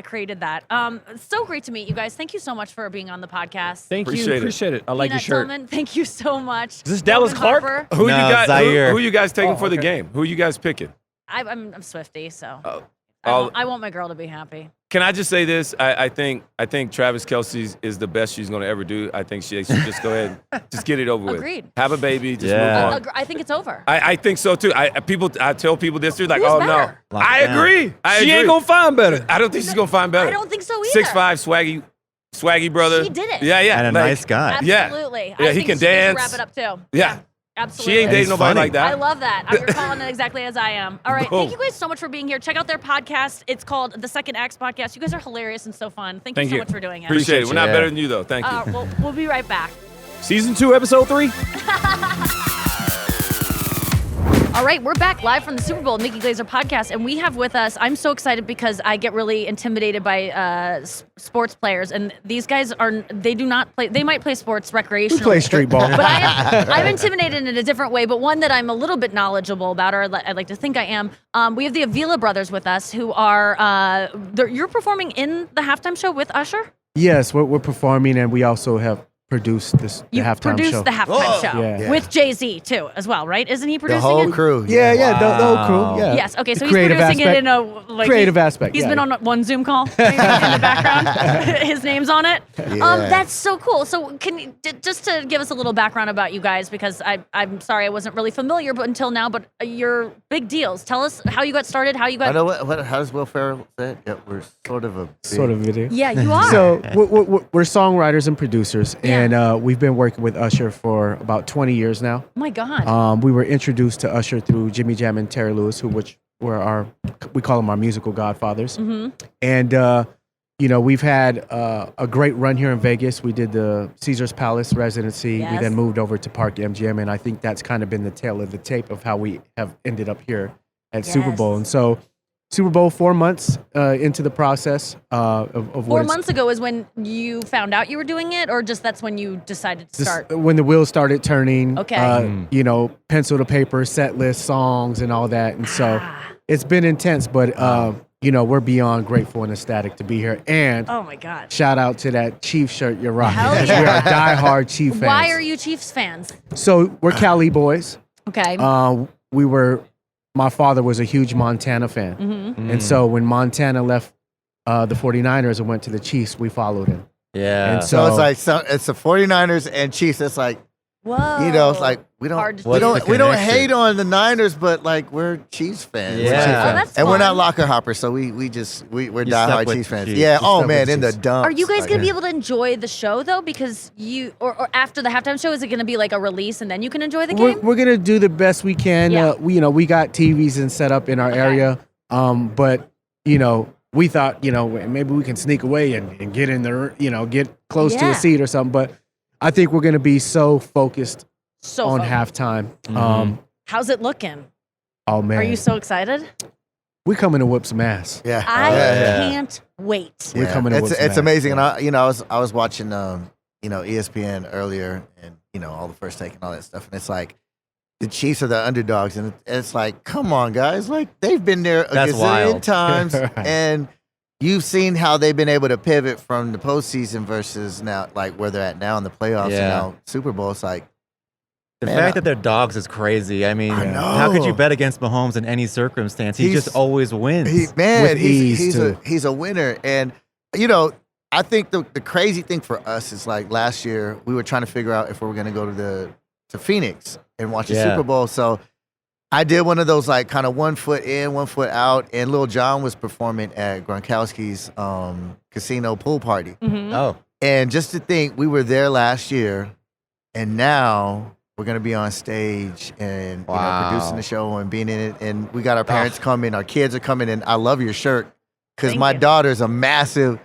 created that. It's so great to meet you guys. Thank you so much for being on the podcast. Thank you. Appreciate it. Appreciate it. I like your Peanut shirt. Tillman, thank you so much. Is this Dallas Roman Clark? Harper. Who No, you got? Zaire. Who you guys taking for the okay. game? Who you guys picking? I'm Swiftie, so Oh. I want my girl to be happy. Can I just say this? I think Travis Kelsey is the best she's going to ever do. I think she should just go ahead and just get it over with. Agreed. Have a baby. Just Yeah. move on. I think it's over. I think so too. I tell people this. They're like, Who's oh better? no. Lock I it down. agree. I She agree. ain't gonna find better. I don't think she's gonna find better. I don't think so either. 6'5", swaggy brother. He did it. Yeah, yeah. And a like, nice guy. Yeah. Absolutely. Yeah, I he think can she should dance. wrap it up too. Yeah. Absolutely. She ain't dating He's nobody funny. like that. I love that. You're calling it exactly as I am. All right. Boom. Thank you guys so much for being here. Check out their podcast. It's called The Second Acts Podcast. You guys are hilarious and so fun. Thank you Thank so you. much for doing it. Appreciate it. We're not Yeah. better than you though. Thank you. We'll be right back. Season 2, episode 3. All right, we're back live from the Super Bowl Nikki Glaser Podcast, and we have with us, I'm so excited because I get really intimidated by sports players, and these guys they do not play, they might play sports recreationally. Play street ball. But I'm intimidated in a different way, but one that I'm a little bit knowledgeable about, or I'd like to think I am. We have the Avila Brothers with us, who are, you're performing in the halftime show with Usher? Yes, we're performing, and we also have produced the You halftime produced show. the halftime show Yeah. with Jay-Z too, as well, right? Isn't he The producing whole it? crew. Yeah, the whole crew. Wow. Yeah. Yes. Okay. The So he's creative producing aspect. it in a like Creative aspect, He's yeah. been on one Zoom call maybe, in the background. His name's on it. Yeah. That's so cool. So can you just to give us a little background about you guys, because I'm sorry I wasn't really familiar, but until now, but you're big deals. Tell us how you got started, how you I got. know what. How does Will Ferrell say it? Yeah, we're sort of a big, Sort of video. Yeah, you are. So we're songwriters and producers, Yeah. and we've been working with Usher for about 20 years now. Oh my God. We were introduced to Usher through Jimmy Jam and Terry Lewis, which were we call them our musical godfathers. Mm-hmm. And we've had a great run here in Vegas. We did the Caesar's Palace residency. Yes. We then moved over to Park MGM, and I think that's kind of been the tail of the tape of how we have ended up here at Super Bowl. Yes. And so Super Bowl 4 months into the process of 4 what it's- months ago is when you found out you were doing it, or just that's when you decided to This- start? when the wheels started turning. Okay. Pencil to paper, set list, songs, and all that. And so Ah. it's been intense, but we're beyond grateful and ecstatic to be here. And Oh my God. shout out to that Chiefs shirt you're rocking. Hell We yeah. are diehard Chief fans. Why are you Chiefs fans? So we're Cali boys. Okay. My father was a huge Montana fan. Mm-hmm. And so when Montana left the 49ers and went to the Chiefs, we followed him. Yeah. And So it's like it's the 49ers and Chiefs. It's like Whoa. it's like we Hard to don't we do. don't What's the we don't connection? hate on the Niners, but like we're Chiefs fans. Yeah. We're Chiefs Oh, fans. that's and we're fun. not locker hoppers, so we're You diehard stuck with Chiefs the fans. Chiefs. Yeah. You Oh stuck man, with in the the Chiefs. dumps. Are you guys like, gonna be able to enjoy the show though? Because or after the halftime show, is it gonna be like a release and then you can enjoy the game? We're gonna do the best we can. Yeah. We got TVs and set up in our Okay. area. But we thought maybe we can sneak away and get in there. Get close to Yeah. a seat or something. But I think we're gonna be so focused So on fun. halftime. How's it looking? Oh man, Are you so excited? we coming to whip some ass. Yeah. I yeah. can't wait. We're coming to It's whip some it's ass. amazing, and I was watching ESPN earlier, and all the first take and all that stuff, and it's like the Chiefs are the underdogs, and it's like, come on, guys, like they've been there a That's gazillion wild. times, Right. and you've seen how they've been able to pivot from the postseason versus now, like where they're at now in the playoffs and Yeah. now Super Bowl. It's like, The Man, fact that they're dogs is crazy. I mean, I how could you know. bet against Mahomes in any circumstance? He He's- just always wins. With ease, he's a winner, and I think the crazy thing for us is like last year we were trying to figure out if we were going to go to Phoenix and watch the Yeah. Super Bowl. So I did one of those like kind of 1 foot in, 1 foot out, and Lil Jon was performing at Gronkowski's casino pool party. Mhm. Oh, And just to think, we were there last year, and now we're gonna be on stage and Wow. producing the show and being in it. And we got our parents coming, our kids are coming, and I love your shirt because Thank my you. daughter's a massive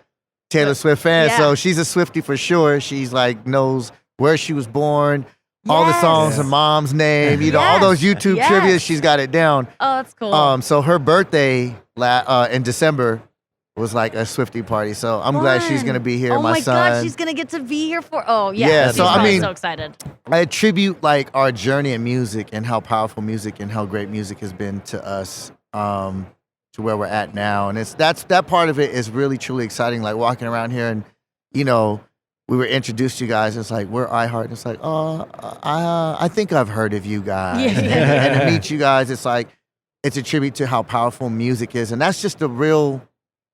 Taylor Swift fan, Yeah. so she's a Swiftie for sure. She's like knows where she was born, all the Yes. songs, her mom's name, all Yes. those YouTube Yes. trivia, she's got it down. Oh, that's cool. So her birthday in December was like a Swiftie party. So I'm glad she's Fun. gonna be here. Oh my son. God, she's gonna get to be here for. Oh yeah. Yeah, she's so I probably mean- so excited. I attribute like our journey in music and how powerful music and how great music has been to us to where we're at now. And that part of it is really truly exciting. Like walking around here and we were introduced to you guys. It's like we're iHeart. It's like I think I've heard of you guys. Yeah. And to meet you guys, it's like it's a tribute to how powerful music is, and that's just the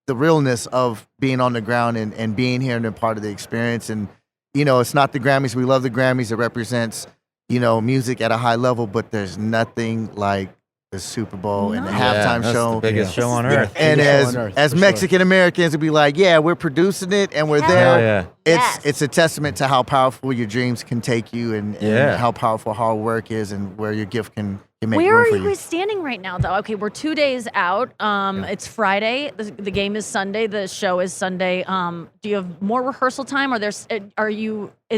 realness of being on the ground and being here and being part of the experience. And it's not the Grammys. We love the Grammys. It represents, music at a high level, but there's nothing like the Super Bowl and the No. halftime that's show. the biggest Yeah. show on earth. And Biggest show on earth, as for sure. Mexican Americans, would be like, yeah, we're producing it and we're Hell there. yeah. Yes. It's a testament to how powerful your dreams can take you and Yeah. how powerful hard work is and where your gift can make Where room are for you guys standing right now, though? Okay, we're 2 days out. It's Friday. The game is Sunday. The show is Sunday. Do you have more rehearsal time? Is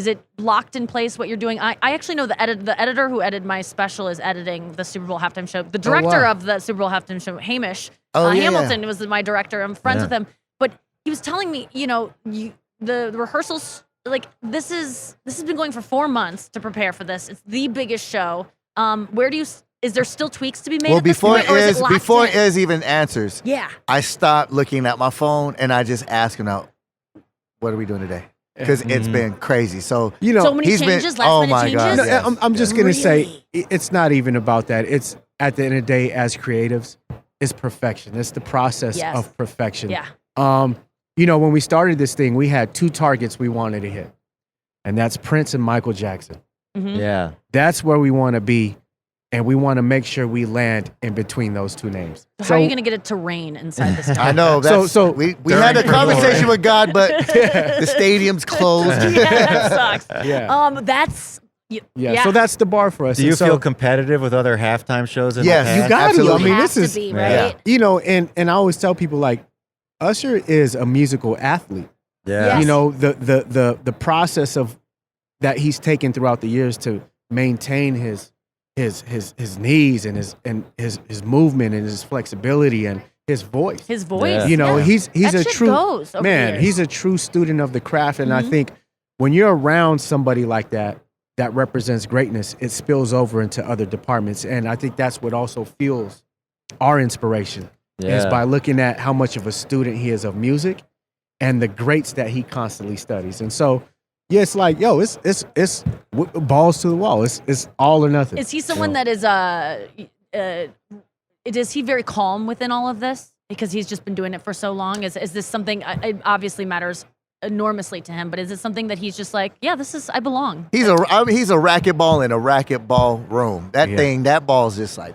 it locked in place what you're doing? I actually know the editor who edited my special is editing the Super Bowl halftime show. The director wow. of the Super Bowl halftime show, Hamish Oh, yeah, Hamilton, was my director. I'm friends Yeah. with him, but he was telling me, the rehearsals. Like this has been going for 4 months to prepare for this. It's the biggest show. Is there still tweaks to be made? Well, at this before point, or is it locked before in? Ez even answers, Yeah. I stopped looking at my phone and I just ask him out, what are we doing today? because it's been crazy. So You know, So many he's been- changes, last oh minute my changes. God, no, yes. I'm just gonna say Really? it's not even about that. It's at the end of the day, as creatives, it's perfection. It's the process Yes. of perfection. Yeah. You know, when we started this thing, we had 2 targets we wanted to hit, and that's Prince and Michael Jackson. Yeah. That's where we want to be, and we want to make sure we land in between those 2 names. How are you going to get it to rain inside this? I know. That's, So we had a during conversation with God, but the stadium's closed. Yeah, that sucks. Yeah. That's Yeah. So that's the bar for us. Do you And so, feel competitive with other halftime shows in Yes. the You past? got to. Absolutely. I mean, have this is to be, Yeah. right? you know, and I always tell people like, Usher is a musical athlete. Yeah. Yes. You know, the process of that he's taken throughout the years to maintain his knees and his movement and his flexibility and his voice. His voice. Yeah. You know, yeah. he's That a shit true goes over man. the years. He's a true student of the craft, and I Mhm. think when you're around somebody like that represents greatness, it spills over into other departments, and I think that's what also fuels our inspiration is Yeah. by looking at how much of a student he is of music and the greats that he constantly studies. And so, yeah, it's like, yo, it's balls to the wall. It's all or nothing. Is he someone that is he very calm within all of this because he's just been doing it for so long? Is this something? It obviously matters enormously to him, but is it something that he's just like, yeah, I belong? He's a racquetball in a racquetball room. That ball's just like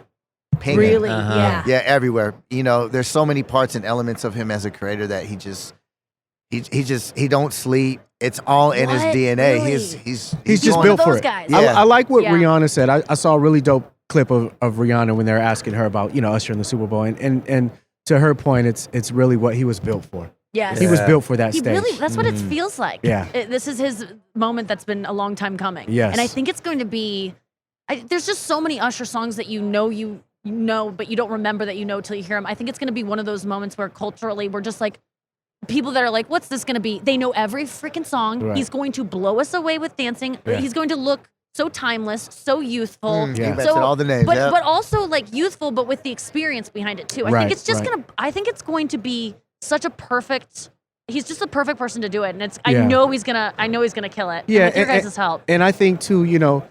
pinging. Really? Uh-huh. Yeah. Yeah, everywhere. You know, there's so many parts and elements of him as a creator that he don't sleep. It's all in his What? DNA. Really? He's He's just going- built One of for those it. guys. Yeah. I like what Yeah. Rihanna said. I saw a really dope clip of Rihanna when they were asking her about, you know, Usher in the Super Bowl. And to her point, it's really what he was built for. Yes. He was Yeah. built for that He stage. really, that's what it feels like. Yeah. This is his moment that's been a long time coming. Yes. And I think it's going to be, there's just so many Usher songs that you know, but you don't remember that you know till you hear them. I think it's going to be one of those moments where culturally we're just like, people that are like, what's this going to be? They know every freaking song. Right. He's going to blow us away with dancing. Yeah. He's going to look so timeless, so youthful. You Yeah. mentioned all the names. But yeah. but also like youthful, but with the experience behind it too. I Right, think it's just right. I think it's going to be such a perfect. He's just the perfect person to do it, and it's. I Yeah. know he's gonna kill it. Yeah, and with your and- guys' help. And I think too, you know,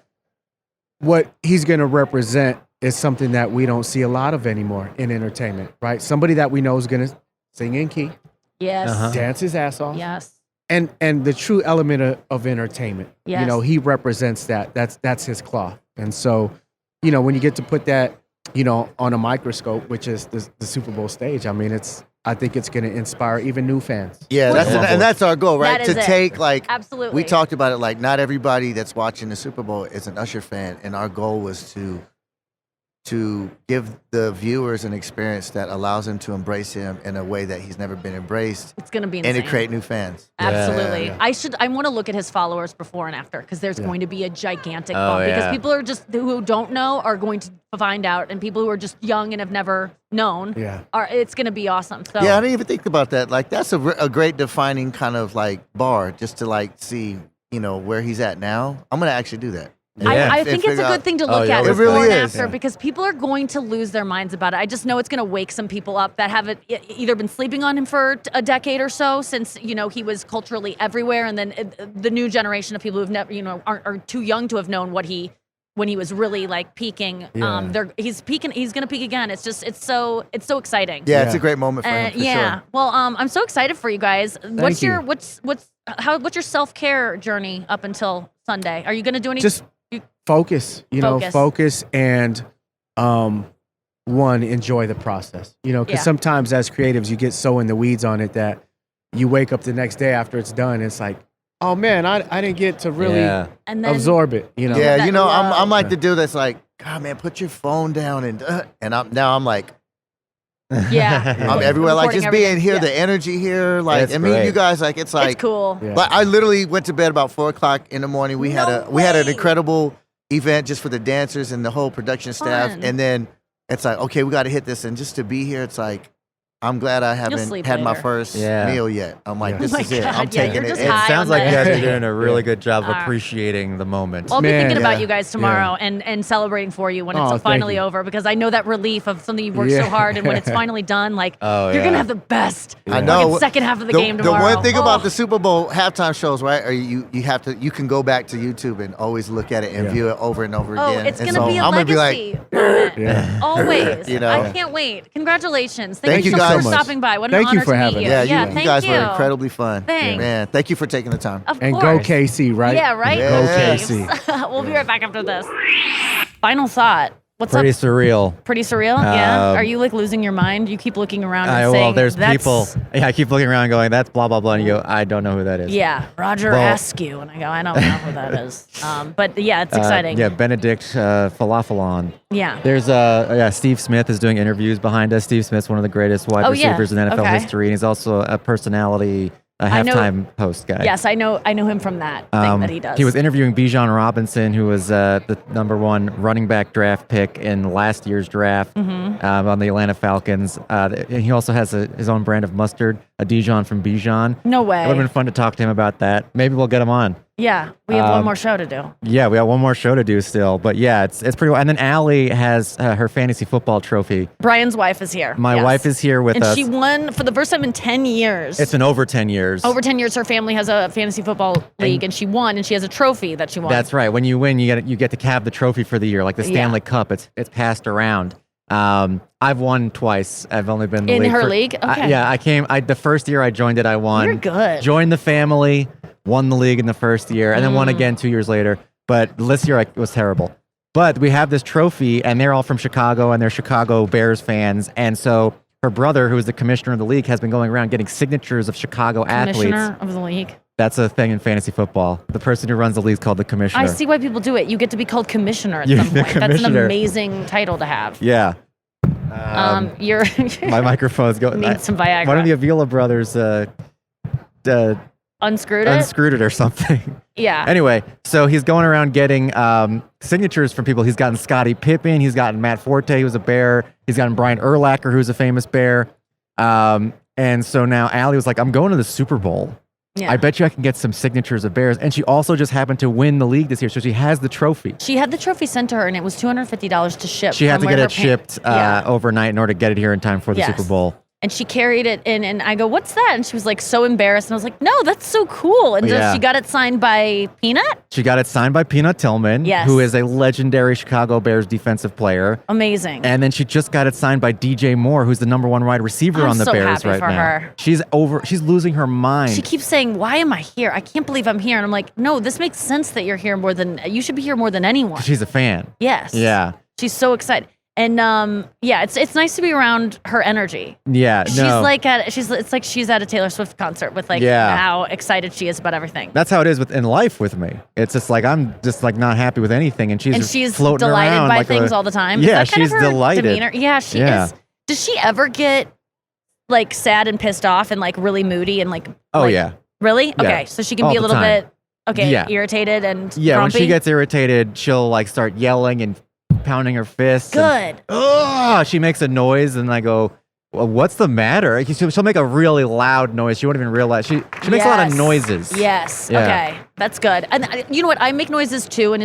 what he's going to represent is something that we don't see a lot of anymore in entertainment, right? Somebody that we know is going to sing in key, Yes. Uh-huh. dance his ass off, Yes. and the true element of entertainment. You Yes. know, he represents that. That's his cloth. And so, you know, when you get to put that, you know, on a microscope, which is the Super Bowl stage, I mean, I think it's going to inspire even new fans. Yeah, that's our goal, right? That is To it. take like Absolutely. we talked about it. Like not everybody that's watching the Super Bowl is an Usher fan, and our goal was to give the viewers an experience that allows them to embrace him in a way that he's never been embraced, It's gonna be insane. and to create new fans. Absolutely. Yeah. I want to look at his followers before and after because there's going to be a gigantic Oh, bump because yeah. people are just who don't know are going to find out, and people who are just young and have never known Yeah. it's going to be awesome. So Yeah, I didn't even think about that. Like that's a great defining kind of like bar just to like see, you know, where he's at now. I'm gonna actually do that. Yeah. I And think it's a figure good out- thing to Oh, look yeah, at it before really and is. after because people are going to lose their minds about it. I just know it's going to wake some people up that haven't either been sleeping on him for a decade or so since, you know, he was culturally everywhere. And then the new generation of people who've never, you know, are too young to have known when he was really like peaking. Yeah. He's peaking. He's going to peak again. It's so exciting. Yeah, it's Yeah. a great moment for him. For Yeah. sure. Well, I'm so excited for you guys. What's you. your what's your self-care journey up until Sunday? Are you going to do any Just focus, focus and enjoy the process, you know, because Yeah. sometimes as creatives you get so in the weeds on it that you wake up the next day after it's done, it's like, oh man, I didn't get to really Yeah. and then absorb it, you know. Yeah, that you know, love. I'm like the dude that's like, God, man, put your phone down and I'm like, Yeah. I'm everywhere, like Recording just being everything. here, Yeah. the energy here, like, That's I mean, great. you guys, like, it's like, It's cool. Yeah. But I literally went to bed about 4:00 in the morning. We had an incredible event just for the dancers and the whole production staff, Fun. and then it's like, okay, we got to hit this, and just to be here, it's like, I'm glad I haven't sleep had my later. first Yeah. meal yet. I'm like, this Oh my is it. God, I'm yeah, taking you're it. just in. It high sounds on like you this. guys are doing a really good job of Uh, appreciating the moment. I'll be Man. thinking about Yeah. you guys tomorrow and celebrating for you when Oh, it's thank finally you. over, because I know that relief of something you've worked so Yeah. hard, and when it's finally done, like Oh, you're yeah. gonna have the best I know. fucking second half of the game tomorrow. The one thing about Oh. the Super Bowl halftime shows, right? Are you can go back to YouTube and always look at it and Yeah. view it over and over Oh, again. it's And gonna so be a I'm gonna be legacy like, moment. Yeah. Always. You know. I can't wait. Congratulations. Thank you you so much guys. for stopping by. What an Thank you honor for to having meet us. you. yeah, thank you guys were incredibly fun. Thanks. Man, thank you for taking the time. Of And course. go KC, right? Yeah, right? Yeah. Go KC. We'll be right back after this. Final thought. What's Pretty up? surreal. Pretty surreal? Yeah. Um, Are you like losing your mind? You keep looking around and Well, saying, there's that's, people. Yeah, I keep looking around going, that's blah, blah, blah. And you go, I don't know who that is. Yeah, Roger Well- Askew. And I go, I don't know who that is. But yeah, it's exciting. Yeah, Benedict Falafelon. Yeah. There's Steve Smith is doing interviews behind us. Steve Smith's one of the greatest wide Oh, yeah. receivers in NFL Okay. history, and he's also a personality, a I know- halftime host guy. Yes, I know him from that thing that he does. He was interviewing Bijan Robinson, who was the #1 running back draft pick in last year's draft Mm-hmm. on the Atlanta Falcons. And he also has his own brand of mustard, a Dijon from Bijan. No It would have way. been fun to talk to him about that. Maybe we'll get him on. Yeah, we have one more show to do. Yeah, we have one more show to do still, but yeah, it's pretty. And then Allie has her fantasy football trophy. Brian's wife is here. My Yes. wife is here with and us. she won for the first time in 10 years. It's been over 10 years. Over 10 years, her family has a fantasy football league, and she won, and she has a trophy that she won. That's right. When you win, you get to have the trophy for the year, like the Stanley Yeah. Cup. It's passed around. I've won twice. I've only been in, the In league her for- league? Okay. I came. The first year I joined it, I won. You're good. Joined the family, won the league in the first year, and then won again 2 years later. But this year it was terrible. But we have this trophy, and they're all from Chicago, and they're Chicago Bears fans. And so her brother, who is the commissioner of the league, has been going around getting signatures of Chicago athletes. Commissioner of the league. That's a thing in fantasy football. The person who runs the league is called the commissioner. I see why people do it. You get to be called commissioner at You're some the point. That's an commissioner. amazing title to have. Yeah. You're My microphone's going. need some Viagra. One of the Avila brothers Unscrewed it. unscrewed it or something. Yeah. Anyway, so he's going around getting signatures from people. He's gotten Scottie Pippen. He's gotten Matt Forte, who's a Bear. He's gotten Brian Urlacher, who's a famous Bear. And so now Allie was like, I'm going to the Super Bowl. Yeah. I bet you I can get some signatures of Bears. And she also just happened to win the league this year. So she has the trophy. She had the trophy sent to her, and it was $250 to ship. She had from to get where it her shipped Yeah. overnight in order to get it here in time for the Yes. Super Bowl. And she carried it in, and I go, "What's that?" And she was like, so embarrassed. And I was like, "No, that's so cool." And Yeah. she got it signed by Peanut. She got it signed by Peanut Tillman, Yes. who is a legendary Chicago Bears defensive player. Amazing. And then she just got it signed by DJ Moore, who's the #1 wide receiver I'm on the so Bears happy right for now. her. She's losing her mind. She keeps saying, "Why am I here? I can't believe I'm here." And I'm like, "No, this makes sense that you're here more than you should be here more than anyone." She's a fan. Yes. Yeah. She's so excited. And yeah, it's nice to be around her energy. Yeah. She's no. it's like she's at a Taylor Swift concert with like Yeah. how excited she is about everything. That's how it is in life with me. It's just like I'm just like not happy with anything, and And she's floating delighted around by like things a, all the time. Is Yeah, that kind she's of her delighted. demeanor? Yeah, she Yeah. is. Does she ever get like sad and pissed off and like really moody and like? Oh like- yeah, Really? Yeah. Okay, so she can All be a the little time. bit Yeah. irritated and yeah. When grumpy. she gets irritated, she'll like start yelling and pounding her fists. and, good. "Ugh," she makes a noise, and I go, well, "What's the matter?" She'll make a really loud noise. She won't even realize she makes a lot of Yes. noises. Yes. Yeah. Okay, that's good. And you know what? I make noises too, and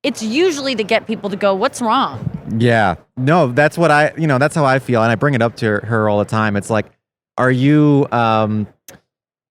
it's usually to get people to go, "What's wrong?" Yeah. No, that's what that's how I feel. And I bring it up to her all the time. It's like, are you,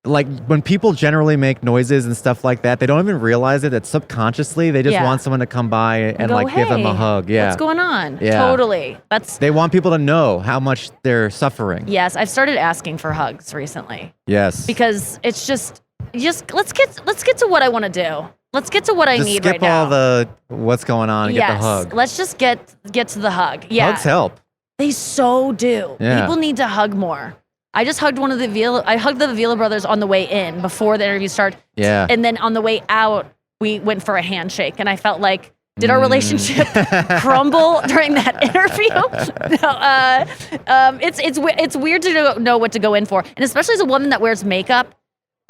like when people generally make noises and stuff like that, they don't even realize it, that subconsciously they just Yeah. want someone to come by and Go, like give them a "Hey, hug. Yeah. What's going on? Yeah. Totally. That's They want people to know how much they're suffering. yes. I've started asking for hugs recently Yes. because it's just let's get to what I want to do. Let's get to what I just need skip right now. all the what's going on and yes. get the hug. Let's just get to the hug. Yeah. Hugs help. They so do. Yeah. People need to hug more. I just hugged I hugged the Avila Brothers on the way in before the interview started. Yeah. And then on the way out, we went for a handshake. And I felt like, did our relationship crumble during that interview? No, it's weird to know what to go in for. And especially as a woman that wears makeup,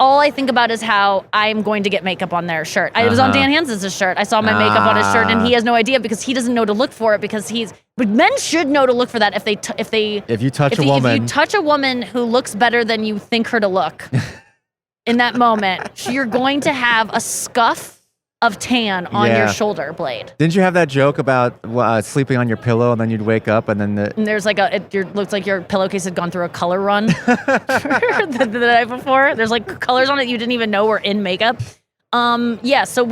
all I think about is how I'm going to get makeup on their shirt. It was on Dan Hanzus' shirt. I saw my makeup on his shirt, and he has no idea because he doesn't know to look for it because But men should know to look for that if they If you touch if a you woman, touch a woman who looks better than you think her to look, in that moment, you're going to have a scuff of tan on your shoulder blade. didn't you have that joke about sleeping on your pillow and then you'd wake up and then And there's like looks like your pillowcase had gone through a color run the night before. There's like colors on it you didn't even know were in makeup. So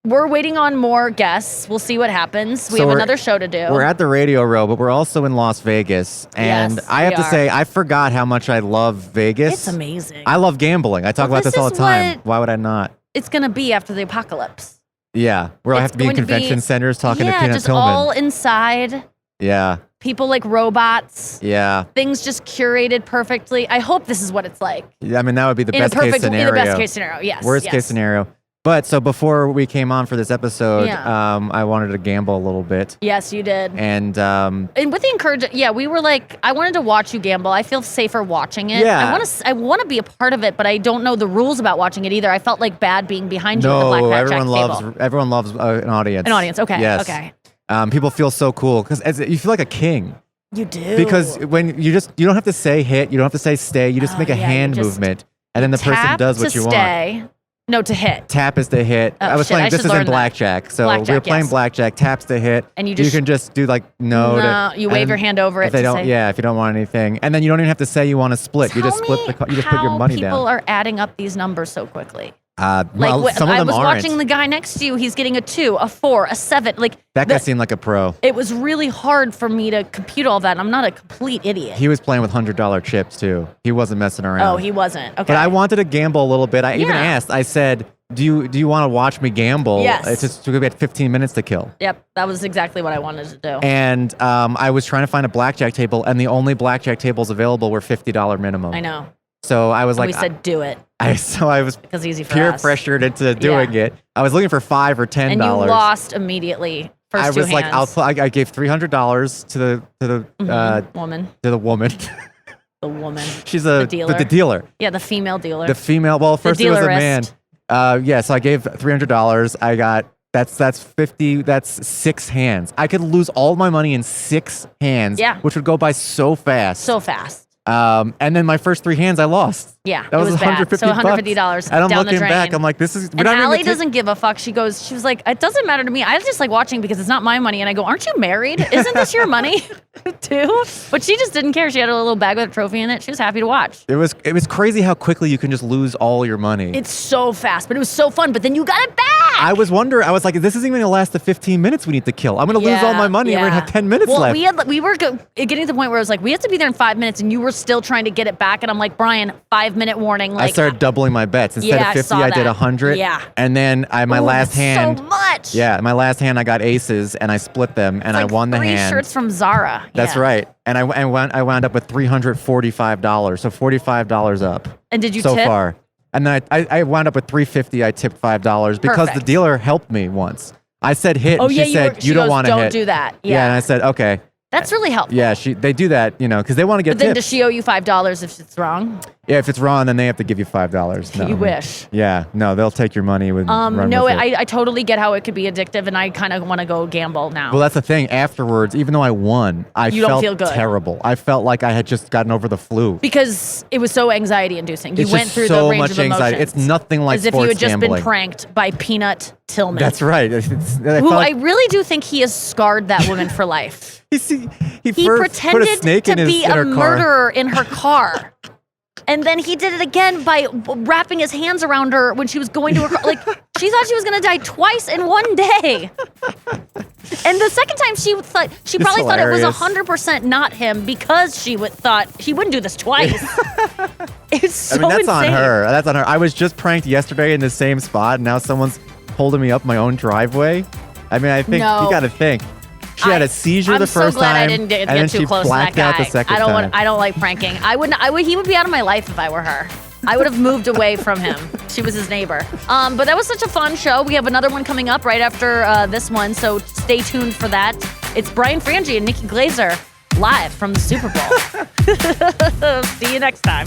we're waiting on more guests. We'll see what happens. We have another show to do. We're at the Radio Row, but we're also in Las Vegas. And Yes, I have we to are. say, I forgot how much I love Vegas. It's amazing. I love gambling. I talk Well, about this this all is the time. what- Why would I not? It's going to be after the apocalypse. Yeah. Where I have to be in going to be- convention centers talking to Yeah, Peanut just Tillman. all inside. Yeah. People like robots. Yeah. Things just curated perfectly. I hope this is what it's like. I mean, that would be the In best a perfect, case scenario. in the best case scenario, yes. Worst yes. case scenario. But so before we came on for this episode, Yeah. I wanted to gamble a little bit. Yes, you did. And And with the encouragement, we were like, I wanted to watch you gamble. I feel safer watching it. Yeah. I want to be a part of it, but I don't know the rules about watching it either. I felt like bad being behind you at the no, blackjack everyone loves an audience. An audience, okay, Yes. okay. People feel so cool because you feel like a king. You do. Because when you don't have to say hit, you don't have to say stay, you just make a yeah, you hand just movement, and then the person Tap does what to you want. stay. No, to hit. Tap is the hit. Oh, I was shit, I playing. This should is in learn that. blackjack, so we were Blackjack, playing yes. blackjack. Taps the hit, And you you just- can just do like no. You wave your hand over if it they to don't. say. Yeah, if you don't want anything, and then you don't even have to say you want to split. You just split you just put your money people down. are adding up these numbers so quickly. Well, some of I them was aren't. watching the guy next to you. He's getting a 2, a 4, a 7. Like That guy seemed like a pro. It was really hard for me to compute all that. I'm not a complete idiot. He was playing with $100 chips too. He wasn't messing around. Oh, he wasn't. Okay. But I wanted to gamble a little bit. I even Yeah. asked. I said, "Do you want to watch me gamble?" Yes. It's just we had 15 minutes to kill. Yep, that was exactly what I wanted to do. And I was trying to find a blackjack table, and the only blackjack tables available were $50 minimum. I know. So I was like, we said do it I was because easy for peer us. pressured into doing Yeah. it. I was looking for $5 or $10. And you lost immediately. First I two was like, hands. I gave $300 to the woman. to the woman. The woman. She's The dealer. the dealer. Yeah, the female dealer. The female. Well, first it was a man. dealerist. So I gave $300. I got that's 50. That's 6 hands. I could lose all my money in 6 hands. Yeah. Which would go by so fast. So fast. And then my first 3 hands I lost. Yeah, That was it was bad. $150. So $150 And I'm down the looking drain. back. I'm like, this is. And Allie doesn't give a fuck. She was like, it doesn't matter to me. I just like watching because it's not my money. And I go, aren't you married? Isn't this your money too? But she just didn't care. She had a little bag with a trophy in it. She was happy to watch. It was crazy how quickly you can just lose all your money. It's so fast, but it was so fun. But then you got it back. I was wondering. I was like, this isn't even gonna last the 15 minutes we need to kill. I'm gonna lose all my money. and We're gonna have 10 minutes well, left. we were getting to the point where it was like, we have to be there in 5 minutes, and you were still trying to get it back. And I'm like, Brian, 5-minute warning. Like, I started doubling my bets. Instead Yeah, I of 50, saw I did that. 100. Yeah. And then my ooh, last that's hand. So much. Yeah, my last hand I got aces and I split them and Like I won the 3 hand. shirts from Zara. That's Yeah. right. And I wound up with $345. So $45 up And did you so tip? far. And then I wound up with $350. I tipped $5 because the Perfect. dealer helped me once. I said hit. Oh and yeah, she said she you don't goes, want to hit. Don't do that. Yeah. Yeah, And I said okay. that's really helpful. Yeah, they do that, because they want to get But then tips. does she owe you $5 if it's wrong? Yeah, if it's wrong, then they have to give you $5. No. You wish. Yeah, no, they'll take your money with. run No, with it. I totally get how it could be addictive, and I kind of want to go gamble now. Well, that's the thing. Afterwards, even though I won, I You don't felt feel good. terrible. I felt like I had just gotten over the flu. because it was so anxiety-inducing. You It's went just through so the range much of emotions. anxiety. It's nothing like as if you sports had just gambling. been pranked by Peanut Tillman. That's right. I Who felt I like really do think he has scarred that woman for life. he He first put a pretended snake to in be in a her car. murderer in her car. And then he did it again by wrapping his hands around her when she was going to her car. Like, she thought she was going to die twice in one day. And the second time she probably thought it was hilarious. 100% not him because she thought she wouldn't do this twice. It's so I mean, that's on insane. her. That's on her. I was just pranked yesterday in the same spot, and now someone's holding me up my own driveway. I mean, I think No. you got to think. She had a seizure the first I'm so glad time, I didn't get and then too she close to that blacked guy. out the second time. I don't like pranking. I would. He would be out of my life if I were her. I would have moved away from him. She was his neighbor. But that was such a fun show. We have another one coming up right after this one, so stay tuned for that. It's Brian Frangie and Nikki Glaser live from the Super Bowl. See you next time.